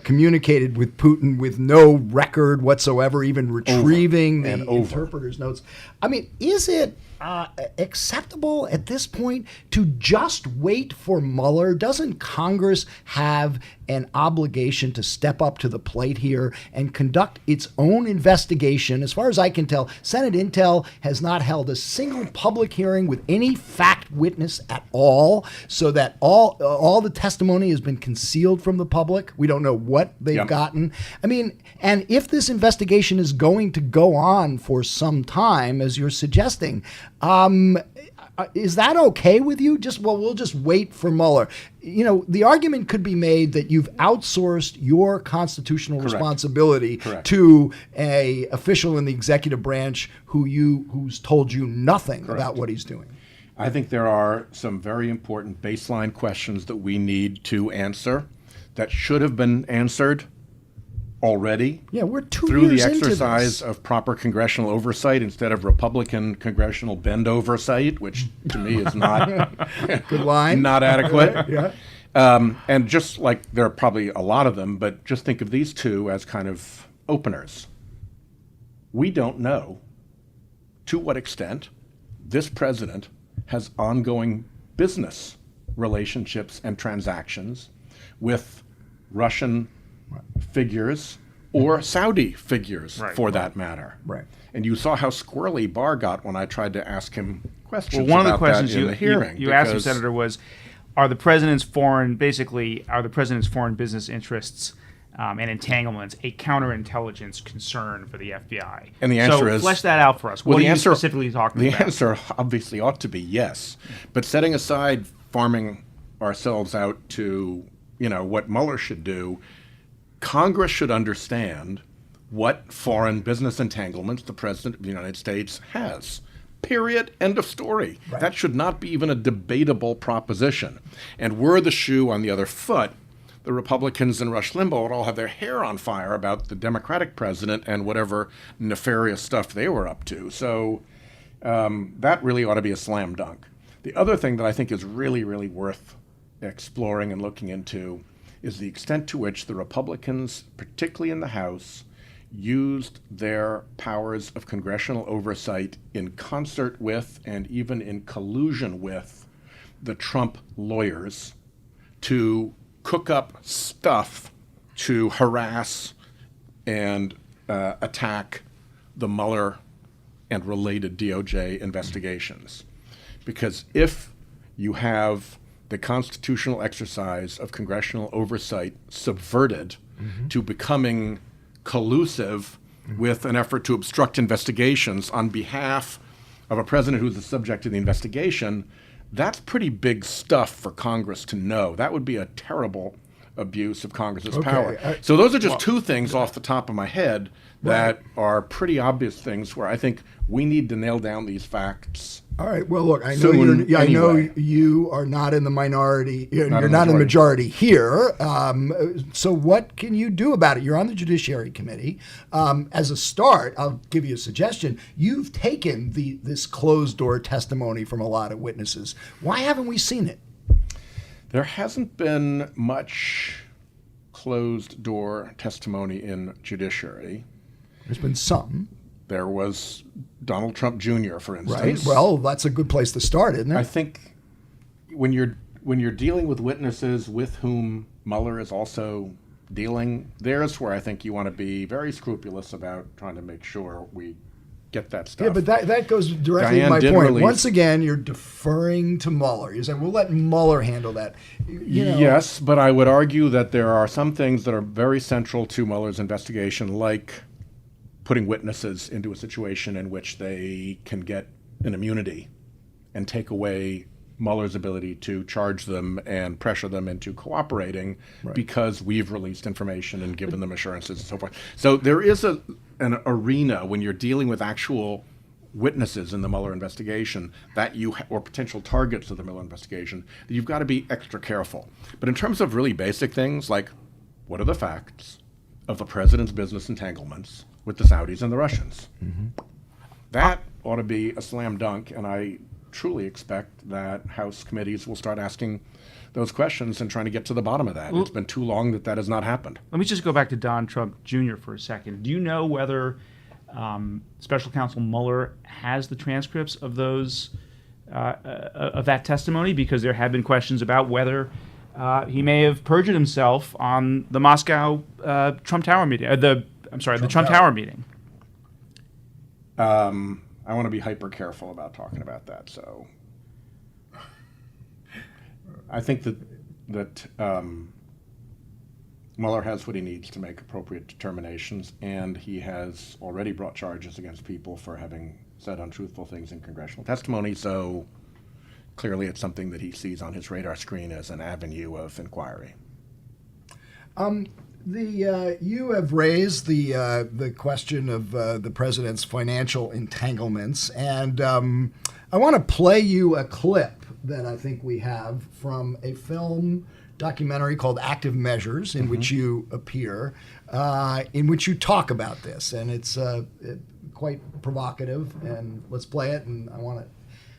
[SPEAKER 3] communicated with Putin with no record whatsoever, even retrieving the interpreter's notes. I mean, is it acceptable at this point to just wait for Mueller? Doesn't Congress have an obligation to step up to the plate here and conduct its own investigation? As far as I can tell, Senate Intel has not held a single public hearing with any fact witness at all, so that all the testimony has been concealed from the public. We don't know what they've gotten. I mean, and if this investigation is going to go on for some time, as you're suggesting, is that okay with you? We'll just wait for Mueller. The argument could be made that you've outsourced your constitutional responsibility to a official in the executive branch who's told you nothing about what he's doing.
[SPEAKER 10] I think there are some very important baseline questions that we need to answer that should have been answered already.
[SPEAKER 3] Yeah, we're 2
[SPEAKER 10] through
[SPEAKER 3] years
[SPEAKER 10] the
[SPEAKER 3] into
[SPEAKER 10] exercise
[SPEAKER 3] this.
[SPEAKER 10] of proper congressional oversight instead of Republican congressional bend oversight, which to me is not
[SPEAKER 3] good line,
[SPEAKER 10] not adequate.
[SPEAKER 3] Yeah.
[SPEAKER 10] And just like there are probably a lot of them, but just think of these two as kind of openers. We don't know to what extent this president has ongoing business relationships and transactions with Russian figures or Saudi figures, for that matter.
[SPEAKER 3] Right.
[SPEAKER 10] And you saw how squirrely Barr got when I tried to ask him questions.
[SPEAKER 8] Well, one
[SPEAKER 10] about
[SPEAKER 8] of the questions
[SPEAKER 10] that in the hearing.
[SPEAKER 8] You asked him, Senator, was, are the president's foreign business interests and entanglements a counterintelligence concern for the FBI?
[SPEAKER 10] And the answer is,
[SPEAKER 8] flesh that out for us. What are you specifically talking about?
[SPEAKER 10] The answer obviously ought to be yes. But setting aside farming ourselves out to, what Mueller should do, Congress should understand what foreign business entanglements the President of the United States has. Period. End of story. Right. That should not be even a debatable proposition. And were the shoe on the other foot, the Republicans and Rush Limbaugh would all have their hair on fire about the Democratic president and whatever nefarious stuff they were up to. So that really ought to be a slam dunk. The other thing that I think is really, really worth exploring and looking into is the extent to which the Republicans, particularly in the House, used their powers of congressional oversight in concert with and even in collusion with the Trump lawyers to cook up stuff to harass and attack the Mueller and related DOJ investigations. Because if you have the constitutional exercise of congressional oversight subverted to becoming collusive with an effort to obstruct investigations on behalf of a president who's the subject of the investigation, that's pretty big stuff for Congress to know. That would be a terrible abuse of Congress's power. So those are just two things off the top of my head that are pretty obvious things where I think we need to nail down these facts.
[SPEAKER 3] All right. Well, look, I know I know you are not in the minority. You're not in the majority here. So what can you do about it? You're on the Judiciary Committee. As a start, I'll give you a suggestion. You've taken this closed-door testimony from a lot of witnesses. Why haven't we seen it?
[SPEAKER 10] There hasn't been much closed-door testimony in Judiciary.
[SPEAKER 3] There's been some.
[SPEAKER 10] There was Donald Trump Jr., for instance.
[SPEAKER 3] Right. Well, that's a good place to start, isn't it?
[SPEAKER 10] I think when you're dealing with witnesses with whom Mueller is also dealing, there's where I think you want to be very scrupulous about trying to make sure we get that stuff.
[SPEAKER 3] Yeah, but that goes directly to my point. Once again, you're deferring to Mueller. You're saying, we'll let Mueller handle that.
[SPEAKER 10] Yes, but I would argue that there are some things that are very central to Mueller's investigation, like putting witnesses into a situation in which they can get an immunity and take away Mueller's ability to charge them and pressure them into cooperating because we've released information and given them assurances and so forth. So there is an arena when you're dealing with actual witnesses in the Mueller investigation that or potential targets of the Mueller investigation, that you've got to be extra careful. But in terms of really basic things like what are the facts of the president's business entanglements with the Saudis and the Russians, that ought to be a slam dunk, and I truly expect that House committees will start asking those questions and trying to get to the bottom of that. It's been too long that has not happened.
[SPEAKER 8] Let me just go back to Don Trump Jr. for a second. Do you know whether Special Counsel Mueller has the transcripts of those of that testimony? Because there have been questions about whether he may have perjured himself on the Moscow Trump Tower meeting. The Trump Tower meeting.
[SPEAKER 10] I want to be hyper careful about talking about that. So I think that Mueller has what he needs to make appropriate determinations, and he has already brought charges against people for having said untruthful things in congressional testimony. So clearly it's something that he sees on his radar screen as an avenue of inquiry.
[SPEAKER 3] You have raised the question of the president's financial entanglements, and I want to play you a clip that I think we have from a film documentary called Active Measures, in which you appear, in which you talk about this, and it's quite provocative. And let's play it, and I want to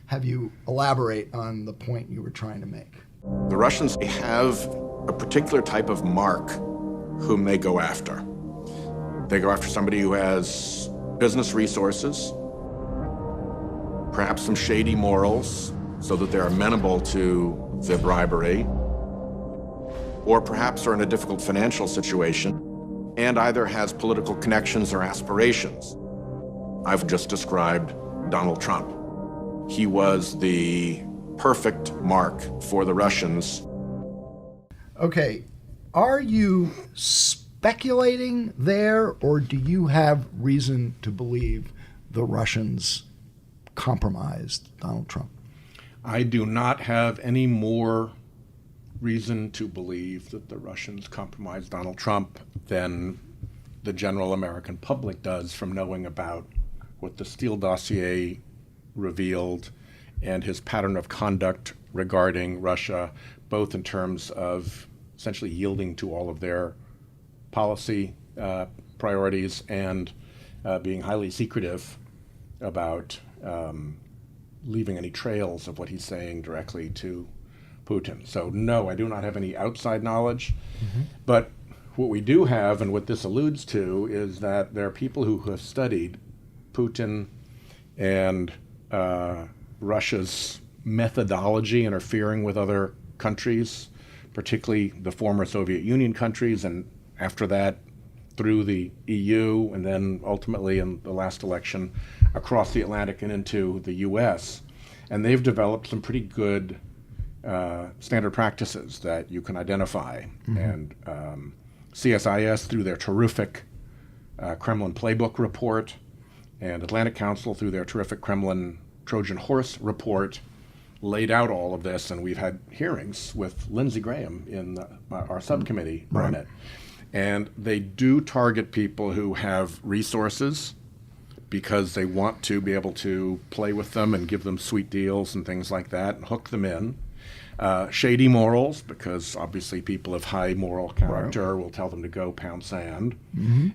[SPEAKER 3] have you elaborate on the point you were trying to make.
[SPEAKER 11] The Russians have a particular type of mark whom they go after. They go after somebody who has business resources, perhaps some shady morals, so that they're amenable to the bribery, or perhaps are in a difficult financial situation and either has political connections or aspirations. I've just described Donald Trump. He was the perfect mark for the Russians.
[SPEAKER 3] Okay. Are you speculating there, or do you have reason to believe the Russians compromised Donald Trump?
[SPEAKER 10] I do not have any more reason to believe that the Russians compromised Donald Trump than the general American public does from knowing about what the Steele dossier revealed and his pattern of conduct regarding Russia, both in terms of essentially yielding to all of their policy priorities and being highly secretive about leaving any trails of what he's saying directly to Putin. So no, I do not have any outside knowledge. But what we do have, and what this alludes to, is that there are people who have studied Putin and Russia's methodology interfering with other countries, particularly the former Soviet Union countries, and after that through the EU, and then ultimately in the last election across the Atlantic and into the US. And they've developed some pretty good standard practices that you can identify. And CSIS, through their terrific Kremlin Playbook report, and Atlantic Council, through their terrific Kremlin Trojan Horse report, laid out all of this, and we've had hearings with Lindsey Graham in our subcommittee on it. And they do target people who have resources because they want to be able to play with them and give them sweet deals and things like that and hook them in. Shady morals, because obviously people of high moral character will tell them to go pound sand.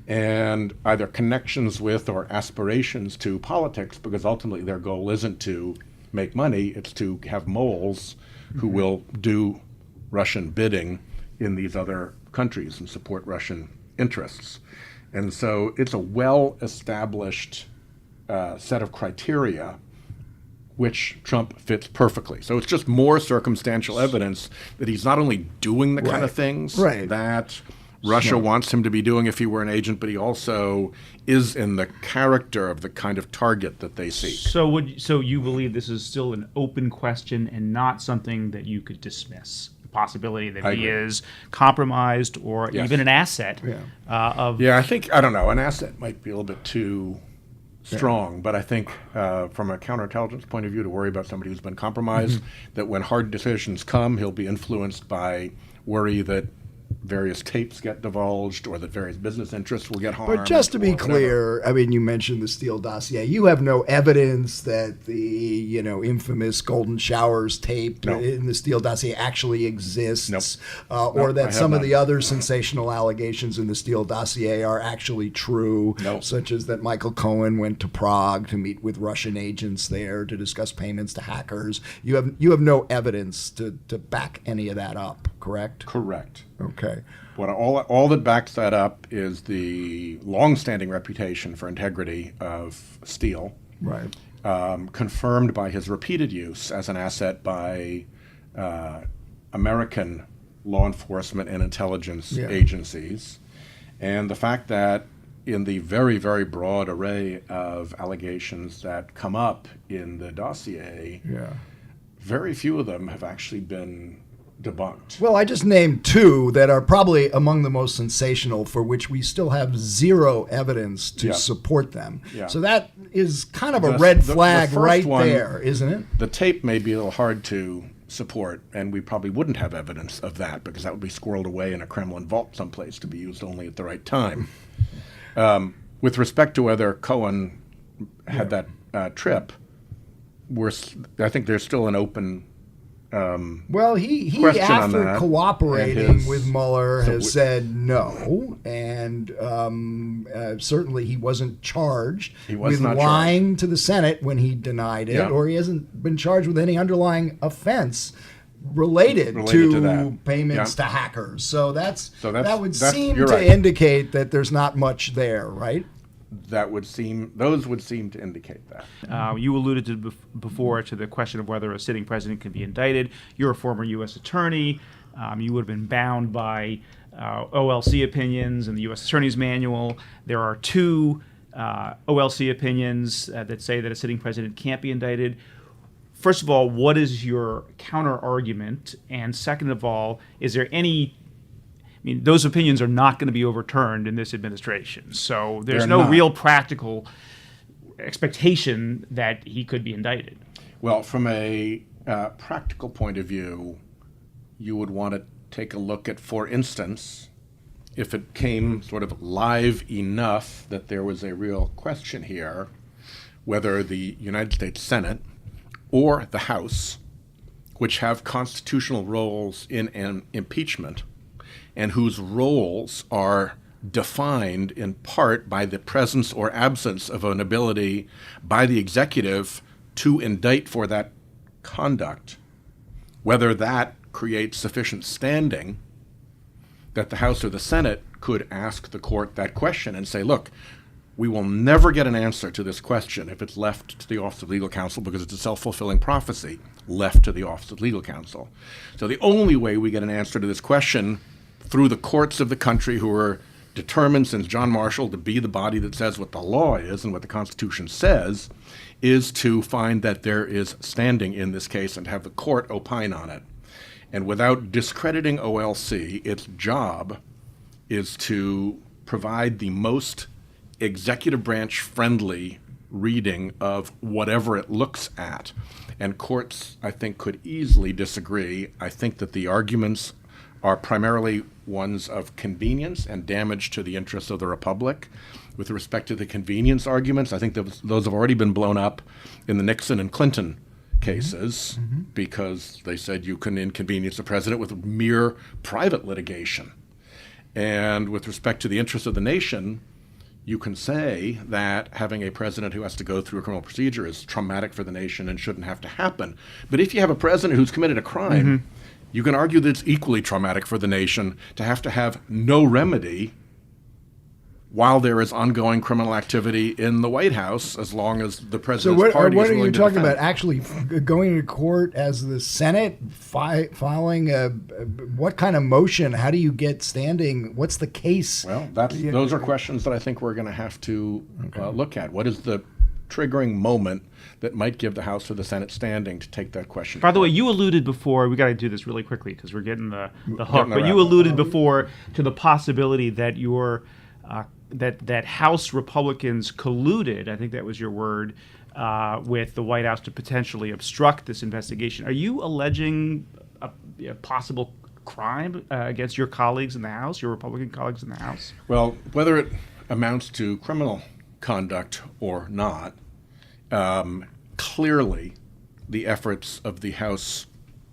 [SPEAKER 10] And either connections with or aspirations to politics, because ultimately their goal isn't to make money, it's to have moles who will do Russian bidding in these other countries and support Russian interests. And so it's a well-established set of criteria which Trump fits perfectly. So it's just more circumstantial evidence that he's not only doing the kind of things that Russia wants him to be doing if he were an agent, but he also is in the character of the kind of target that they seek.
[SPEAKER 8] So you believe this is still an open question and not something that you could dismiss? The possibility that he is compromised or even an asset of...
[SPEAKER 10] Yeah, I don't know, an asset might be a little bit too strong, but I think from a counterintelligence point of view, to worry about somebody who's been compromised, that when hard decisions come, he'll be influenced by worry that various tapes get divulged or that various business interests will get harmed.
[SPEAKER 3] But just to be clear, I mean, you mentioned the Steele dossier. You have no evidence that the, infamous Golden Showers tape in the Steele dossier actually exists, or that some of the other sensational allegations in the Steele dossier are actually true, such as that Michael Cohen went to Prague to meet with Russian agents there to discuss payments to hackers. You have no evidence to back any of that up, correct?
[SPEAKER 10] Correct.
[SPEAKER 3] Okay.
[SPEAKER 10] What all that backs that up is the long-standing reputation for integrity of Steele, confirmed by his repeated use as an asset by American law enforcement and intelligence agencies, and the fact that in the very, very broad array of allegations that come up in the dossier, very few of them have actually been debunked.
[SPEAKER 3] Well, I just named two that are probably among the most sensational, for which we still have zero evidence to support them. So that is kind of a red flag right there, isn't it?
[SPEAKER 10] The tape may be a little hard to support, and we probably wouldn't have evidence of that because that would be squirreled away in a Kremlin vault someplace to be used only at the right time. With respect to whether Cohen had that trip, I think there's still an open
[SPEAKER 3] well, he after cooperating with Mueller has said no, and certainly he wasn't charged with lying to the Senate when he denied it, or he hasn't been charged with any underlying offense related to that. Payments to hackers. So that would seem to indicate that there's not much there, right?
[SPEAKER 10] Those would seem to indicate that.
[SPEAKER 8] You alluded to before to the question of whether a sitting president can be indicted. You're a former U.S. attorney. You would have been bound by OLC opinions and the U.S. Attorney's Manual. There are two OLC opinions that say that a sitting president can't be indicted. First of all, what is your counter argument? And second of all, is there any... I mean, those opinions are not going to be overturned in this administration. So there's no real practical expectation that he could be indicted.
[SPEAKER 10] Well, from a practical point of view, you would want to take a look at, for instance, if it came sort of live enough that there was a real question here, whether the United States Senate or the House, which have constitutional roles in an impeachment, and whose roles are defined in part by the presence or absence of an ability by the executive to indict for that conduct, whether that creates sufficient standing that the House or the Senate could ask the court that question and say, look, we will never get an answer to this question if it's left to the Office of Legal Counsel, because it's a self-fulfilling prophecy left to the Office of Legal Counsel. So the only way we get an answer to this question through the courts of the country, who are determined since John Marshall to be the body that says what the law is and what the Constitution says, is to find that there is standing in this case and have the court opine on it. And without discrediting OLC, its job is to provide the most executive branch friendly reading of whatever it looks at. And courts, I think, could easily disagree. I think that the arguments are primarily ones of convenience and damage to the interests of the republic. With respect to the convenience arguments, I think those have already been blown up in the Nixon and Clinton cases, because they said you can inconvenience the president with mere private litigation. And with respect to the interests of the nation, you can say that having a president who has to go through a criminal procedure is traumatic for the nation and shouldn't have to happen. But if you have a president who's committed a crime, you can argue that it's equally traumatic for the nation to have no remedy while there is ongoing criminal activity in the White House, as long as the president's party is willing to defend.
[SPEAKER 3] So what are you talking about? Actually going to court as the Senate, filing what kind of motion? How do you get standing? What's the case?
[SPEAKER 10] Well, those are questions that I think we're going to have to look at. What is the triggering moment that might give the House or the Senate standing to take that question?
[SPEAKER 8] By the way, you alluded before, we got to do this really quickly because we're getting the hook, but you alluded before to the possibility that that House Republicans colluded, I think that was your word, with the White House to potentially obstruct this investigation. Are you alleging a possible crime against your colleagues in the House, your Republican colleagues in the House?
[SPEAKER 10] Well, whether it amounts to criminal conduct or not, clearly the efforts of the House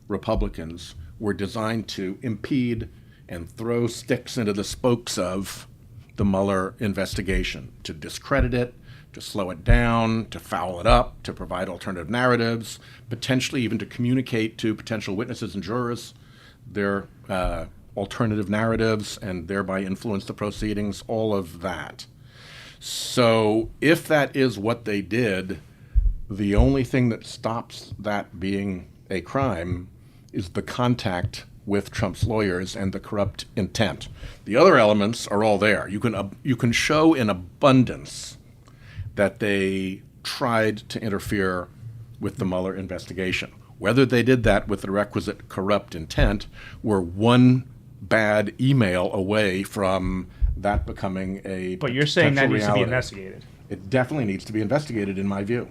[SPEAKER 10] Republicans were designed to impede and throw sticks into the spokes of the Mueller investigation, to discredit it, to slow it down, to foul it up, to provide alternative narratives, potentially even to communicate to potential witnesses and jurors their alternative narratives and thereby influence the proceedings, all of that. So if that is what they did, the only thing that stops that being a crime is the contact with Trump's lawyers and the corrupt intent. The other elements are all there. You can show in abundance that they tried to interfere with the Mueller investigation. Whether they did that with the requisite corrupt intent, we're one bad email away from that becoming a
[SPEAKER 8] But you're saying that needs
[SPEAKER 10] reality.
[SPEAKER 8] to be investigated.
[SPEAKER 10] It definitely needs to be investigated, in my view.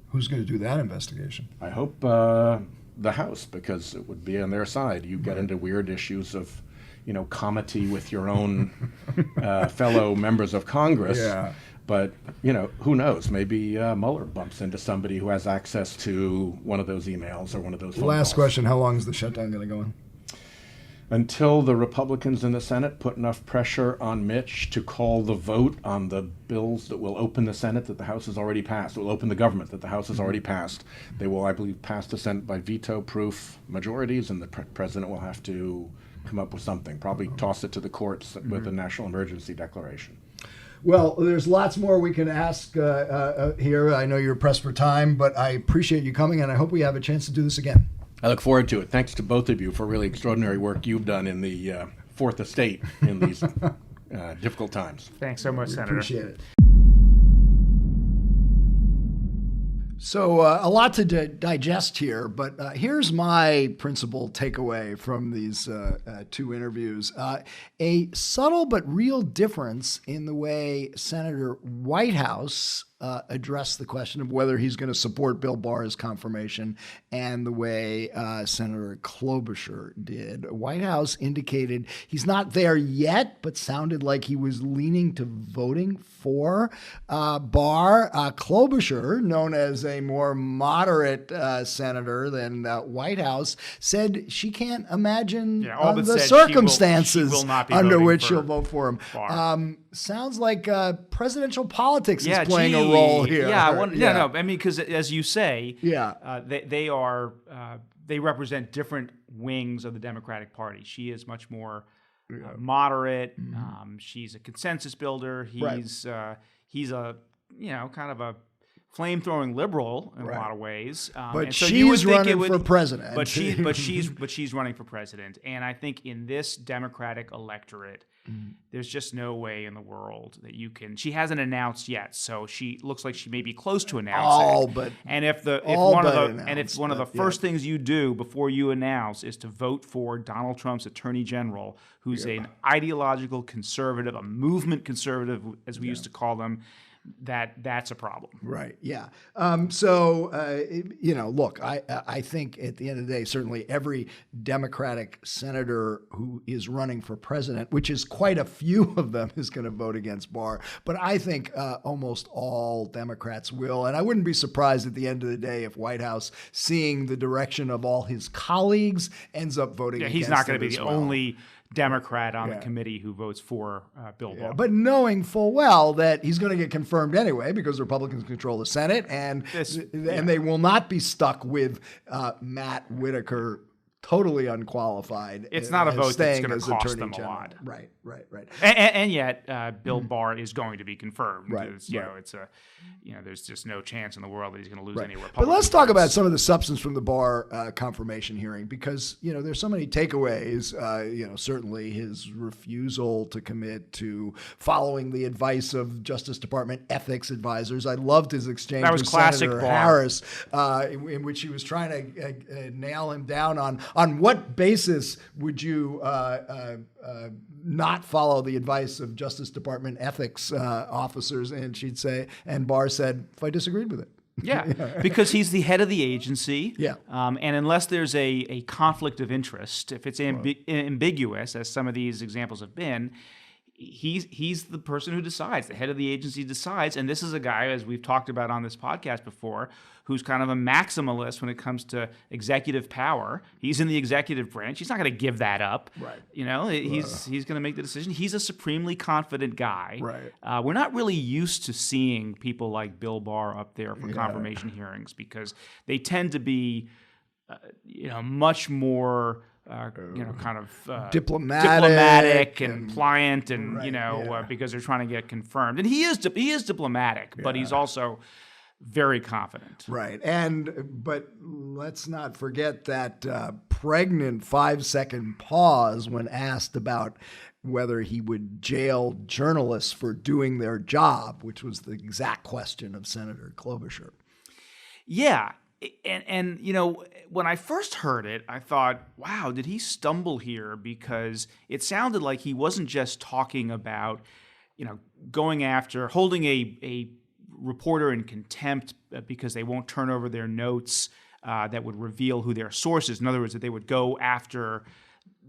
[SPEAKER 3] Who's going to do that investigation?
[SPEAKER 10] I hope the House, because it would be on their side. You get into weird issues of, comity with your own fellow members of Congress.
[SPEAKER 3] Yeah.
[SPEAKER 10] But, who knows? Maybe Mueller bumps into somebody who has access to one of those emails or one of those phone
[SPEAKER 3] Last
[SPEAKER 10] calls.
[SPEAKER 3] question, how long is the shutdown going to go on?
[SPEAKER 10] Until the Republicans in the Senate put enough pressure on Mitch to call the vote on the bills that will open the Senate that the House has already passed, will open the government that the House has already passed. They will, I believe, pass the Senate by veto-proof majorities, and the president will have to come up with something, probably toss it to the courts with a national emergency declaration.
[SPEAKER 3] Well, there's lots more we can ask here. I know you're pressed for time, but I appreciate you coming, and I hope we have a chance to do this again.
[SPEAKER 10] I look forward to it. Thanks to both of you for really extraordinary work you've done in the Fourth Estate in these difficult times.
[SPEAKER 8] Thanks so much, Senator.
[SPEAKER 3] Appreciate it. So a lot to digest here, but here's my principal takeaway from these two interviews. A subtle but real difference in the way Senator Whitehouse addressed the question of whether he's going to support Bill Barr's confirmation and the way Senator Klobuchar did. Whitehouse indicated he's not there yet, but sounded like he was leaning to voting for Barr. Klobuchar, known as a more moderate senator than Whitehouse, said she can't imagine the circumstances
[SPEAKER 8] she will not be
[SPEAKER 3] under
[SPEAKER 8] voting
[SPEAKER 3] which
[SPEAKER 8] for
[SPEAKER 3] she'll vote for him.
[SPEAKER 8] Barr.
[SPEAKER 3] Sounds like presidential politics is playing a role here.
[SPEAKER 8] No. I mean, because as you say,
[SPEAKER 3] Yeah.
[SPEAKER 8] they represent different wings of the Democratic Party. She is much more moderate. She's a consensus builder. He's a kind of a flame-throwing liberal in a lot of ways.
[SPEAKER 3] But so she's running for president.
[SPEAKER 8] But she's running for president. And I think in this Democratic electorate, there's just no way in the world that you can. She hasn't announced yet, so she looks like she may be close to announcing. And if one of the first things you do before you announce is to vote for Donald Trump's Attorney General, who's an ideological conservative, a movement conservative, as we used to call them, that's a problem.
[SPEAKER 3] Right. Yeah. Look, I think at the end of the day, certainly every Democratic senator who is running for president, which is quite a few of them, is going to vote against Barr. But I think almost all Democrats will. And I wouldn't be surprised at the end of the day if Whitehouse, seeing the direction of all his colleagues, ends up voting against him.
[SPEAKER 8] He's not going to be the only Democrat on the committee who votes for Bill Barr.
[SPEAKER 3] But knowing full well that he's going to get confirmed anyway because the Republicans control the Senate, and they will not be stuck with Matt Whitaker, totally unqualified.
[SPEAKER 8] It's not a vote that's going to cost them a lot.
[SPEAKER 3] Right.
[SPEAKER 8] And yet, Bill Barr is going to be confirmed.
[SPEAKER 3] Right.
[SPEAKER 8] There's just no chance in the world that he's going to lose any Republican.
[SPEAKER 3] But let's talk about some of the substance from the Barr confirmation hearing, because there's so many takeaways. Certainly his refusal to commit to following the advice of Justice Department ethics advisors. I loved his exchange with Senator Harris, in which he was trying to nail him down on what basis would you not follow the advice of Justice Department ethics officers? And Barr said, if I disagreed with it.
[SPEAKER 8] Yeah, because he's the head of the agency.
[SPEAKER 3] Yeah.
[SPEAKER 8] And unless there's a conflict of interest, if it's ambiguous, as some of these examples have been, he's the person who decides. The head of the agency decides. And this is a guy, as we've talked about on this podcast before, who's kind of a maximalist when it comes to executive power. He's in the executive branch. He's not going to give that up.
[SPEAKER 3] Right.
[SPEAKER 8] He's going to make the decision. He's a supremely confident guy.
[SPEAKER 3] Right.
[SPEAKER 8] We're not really used to seeing people like Bill Barr up there for confirmation hearings because they tend to be, much more diplomatic and pliant, and because they're trying to get confirmed. And he is diplomatic, but he's also very confident.
[SPEAKER 3] Right. But let's not forget that pregnant 5-second pause when asked about whether he would jail journalists for doing their job, which was the exact question of Senator Klobuchar.
[SPEAKER 8] Yeah. And when I first heard it, I thought, wow, did he stumble here? Because it sounded like he wasn't just talking about, going after, holding a reporter in contempt because they won't turn over their notes that would reveal who their source is. In other words, that they would go after,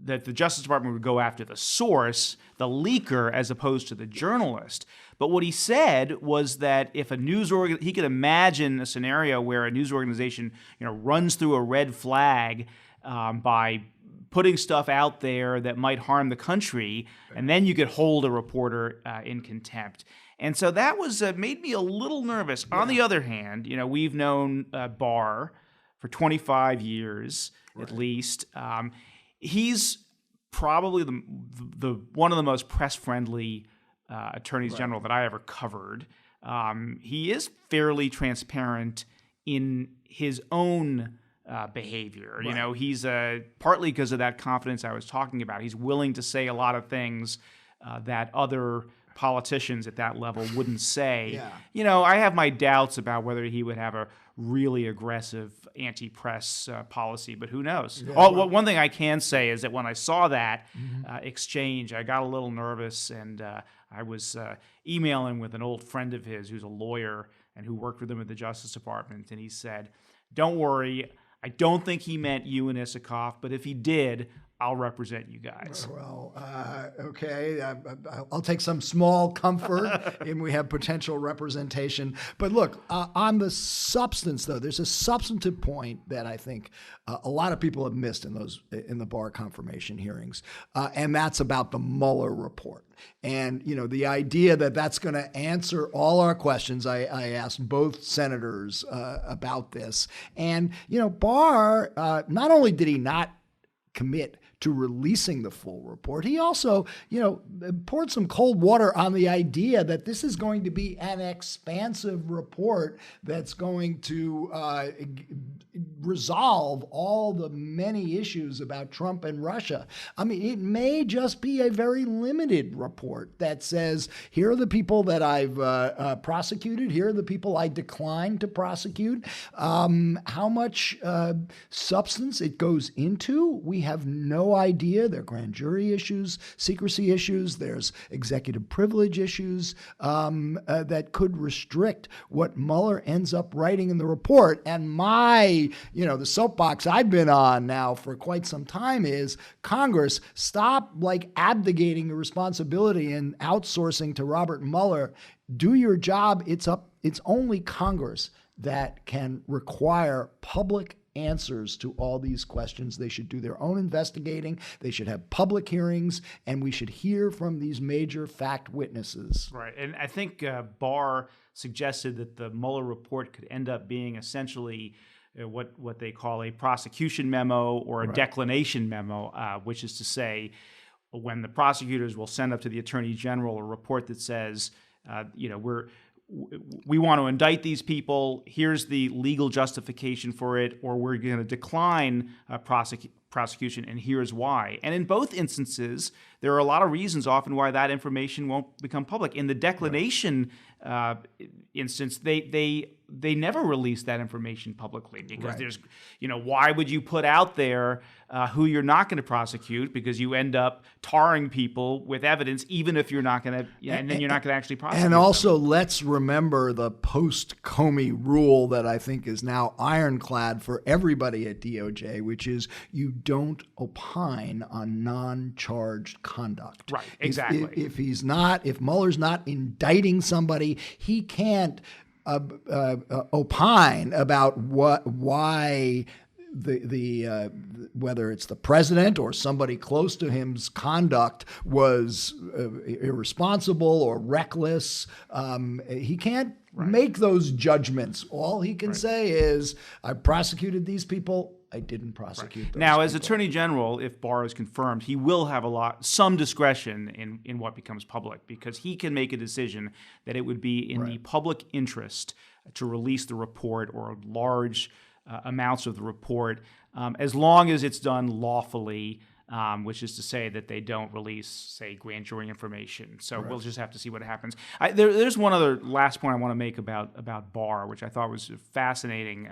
[SPEAKER 8] that the Justice Department would go after the source, the leaker, as opposed to the journalist. But what he said was that if he could imagine a scenario where a news organization, runs through a red flag by putting stuff out there that might harm the country, and then you could hold a reporter in contempt. And so that was made me a little nervous. On the other hand, we've known Barr for 25 years at least. He's probably the one of the most press-friendly attorneys general that I ever covered. He is fairly transparent in his own behavior.
[SPEAKER 3] Right.
[SPEAKER 8] He's partly because of that confidence I was talking about. He's willing to say a lot of things that other politicians at that level wouldn't say.
[SPEAKER 3] Yeah.
[SPEAKER 8] I have my doubts about whether he would have a really aggressive anti-press policy, but who knows?
[SPEAKER 3] Yeah,
[SPEAKER 8] one thing I can say is that when I saw that exchange, I got a little nervous, and I was emailing with an old friend of his who's a lawyer and who worked with him at the Justice Department, and he said, "Don't worry, I don't think he meant you and Isikoff, but if he did, I'll represent you guys."
[SPEAKER 3] Well, okay. I'll take some small comfort in we have potential representation. But look, on the substance, though, there's a substantive point that I think a lot of people have missed in the Barr confirmation hearings, and that's about the Mueller report. And, the idea that that's going to answer all our questions. I asked both senators about this. And, Barr, not only did he not commit to releasing the full report. He also, poured some cold water on the idea that this is going to be an expansive report that's going to resolve all the many issues about Trump and Russia. I mean, it may just be a very limited report that says, here are the people that I've prosecuted, here are the people I declined to prosecute. How much substance it goes into, we have no idea. There are grand jury issues, secrecy issues, there's executive privilege issues that could restrict what Mueller ends up writing in the report. And the soapbox I've been on now for quite some time is Congress, stop abdicating the responsibility and outsourcing to Robert Mueller. Do your job. It's only Congress that can require public answers to all these questions. They should do their own investigating. They should have public hearings, and we should hear from these major fact witnesses.
[SPEAKER 8] Right. And I think Barr suggested that the Mueller report could end up being essentially what they call a prosecution memo or a declination memo, which is to say, when the prosecutors will send up to the Attorney General a report that says, we want to indict these people, here's the legal justification for it, or we're going to decline prosecution, and here's why. And in both instances, there are a lot of reasons often why that information won't become public. In the declination instance, they never release that information publicly because there's, why would you put out there who you're not going to prosecute, because you end up tarring people with evidence, even if you're not going to, and then you're not going to actually prosecute
[SPEAKER 3] And also,
[SPEAKER 8] them.
[SPEAKER 3] let's remember the post-Comey rule that I think is now ironclad for everybody at DOJ, which is you don't opine on non-charged conduct.
[SPEAKER 8] Right, exactly.
[SPEAKER 3] If Mueller's not indicting somebody, he can't opine about why whether it's the president or somebody close to him's conduct was irresponsible or reckless. He can't make those judgments. All he can say is, I prosecuted these people, I didn't prosecute those
[SPEAKER 8] Now,
[SPEAKER 3] people.
[SPEAKER 8] as Attorney General, if Barr is confirmed, he will have some discretion in what becomes public, because he can make a decision that it would be in the public interest to release the report or large amounts of the report, as long as it's done lawfully, which is to say that they don't release, say, grand jury information. So we'll just have to see what happens. There's one other last point I want to make about Barr, which I thought was fascinating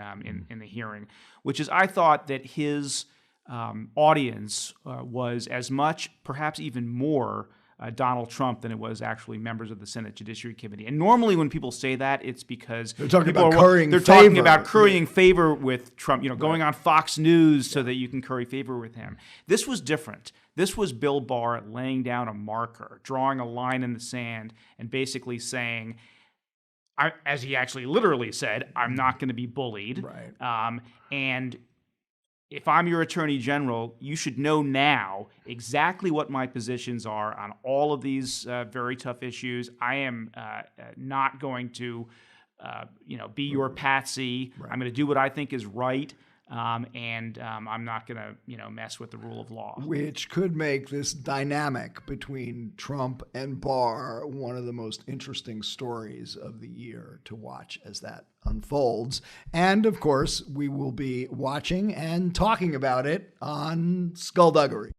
[SPEAKER 8] in the hearing, which is I thought that his audience was as much, perhaps even more, Donald Trump than it was actually members of the Senate Judiciary Committee. And normally when people say that, it's because
[SPEAKER 3] they're talking about
[SPEAKER 8] currying favor with Trump, going on Fox News so that you can curry favor with him. This was different. This was Bill Barr laying down a marker, drawing a line in the sand, and basically saying, as he actually literally said, I'm not going to be bullied.
[SPEAKER 3] Right.
[SPEAKER 8] And if I'm your Attorney General, you should know now exactly what my positions are on all of these very tough issues. I am not going to, be your patsy. Right. I'm going to do what I think is right, and I'm not going to, mess with the rule of law.
[SPEAKER 3] Which could make this dynamic between Trump and Barr one of the most interesting stories of the year to watch as that unfolds. And of course, we will be watching and talking about it on Skullduggery.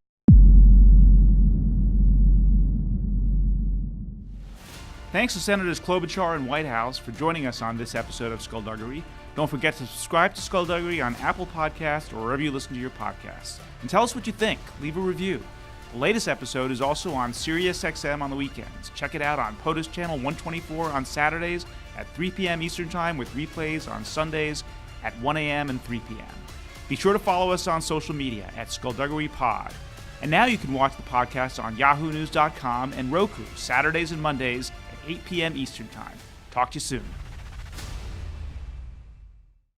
[SPEAKER 8] Thanks to Senators Klobuchar and Whitehouse for joining us on this episode of Skullduggery. Don't forget to subscribe to Skullduggery on Apple Podcasts or wherever you listen to your podcasts. And tell us what you think. Leave a review. The latest episode is also on SiriusXM on the weekends. Check it out on POTUS Channel 124 on Saturdays at 3 p.m. Eastern Time, with replays on Sundays at 1 a.m. and 3 p.m. Be sure to follow us on social media at Skullduggery Pod. And now you can watch the podcast on yahoonews.com and Roku, Saturdays and Mondays at 8 p.m. Eastern Time. Talk to you soon.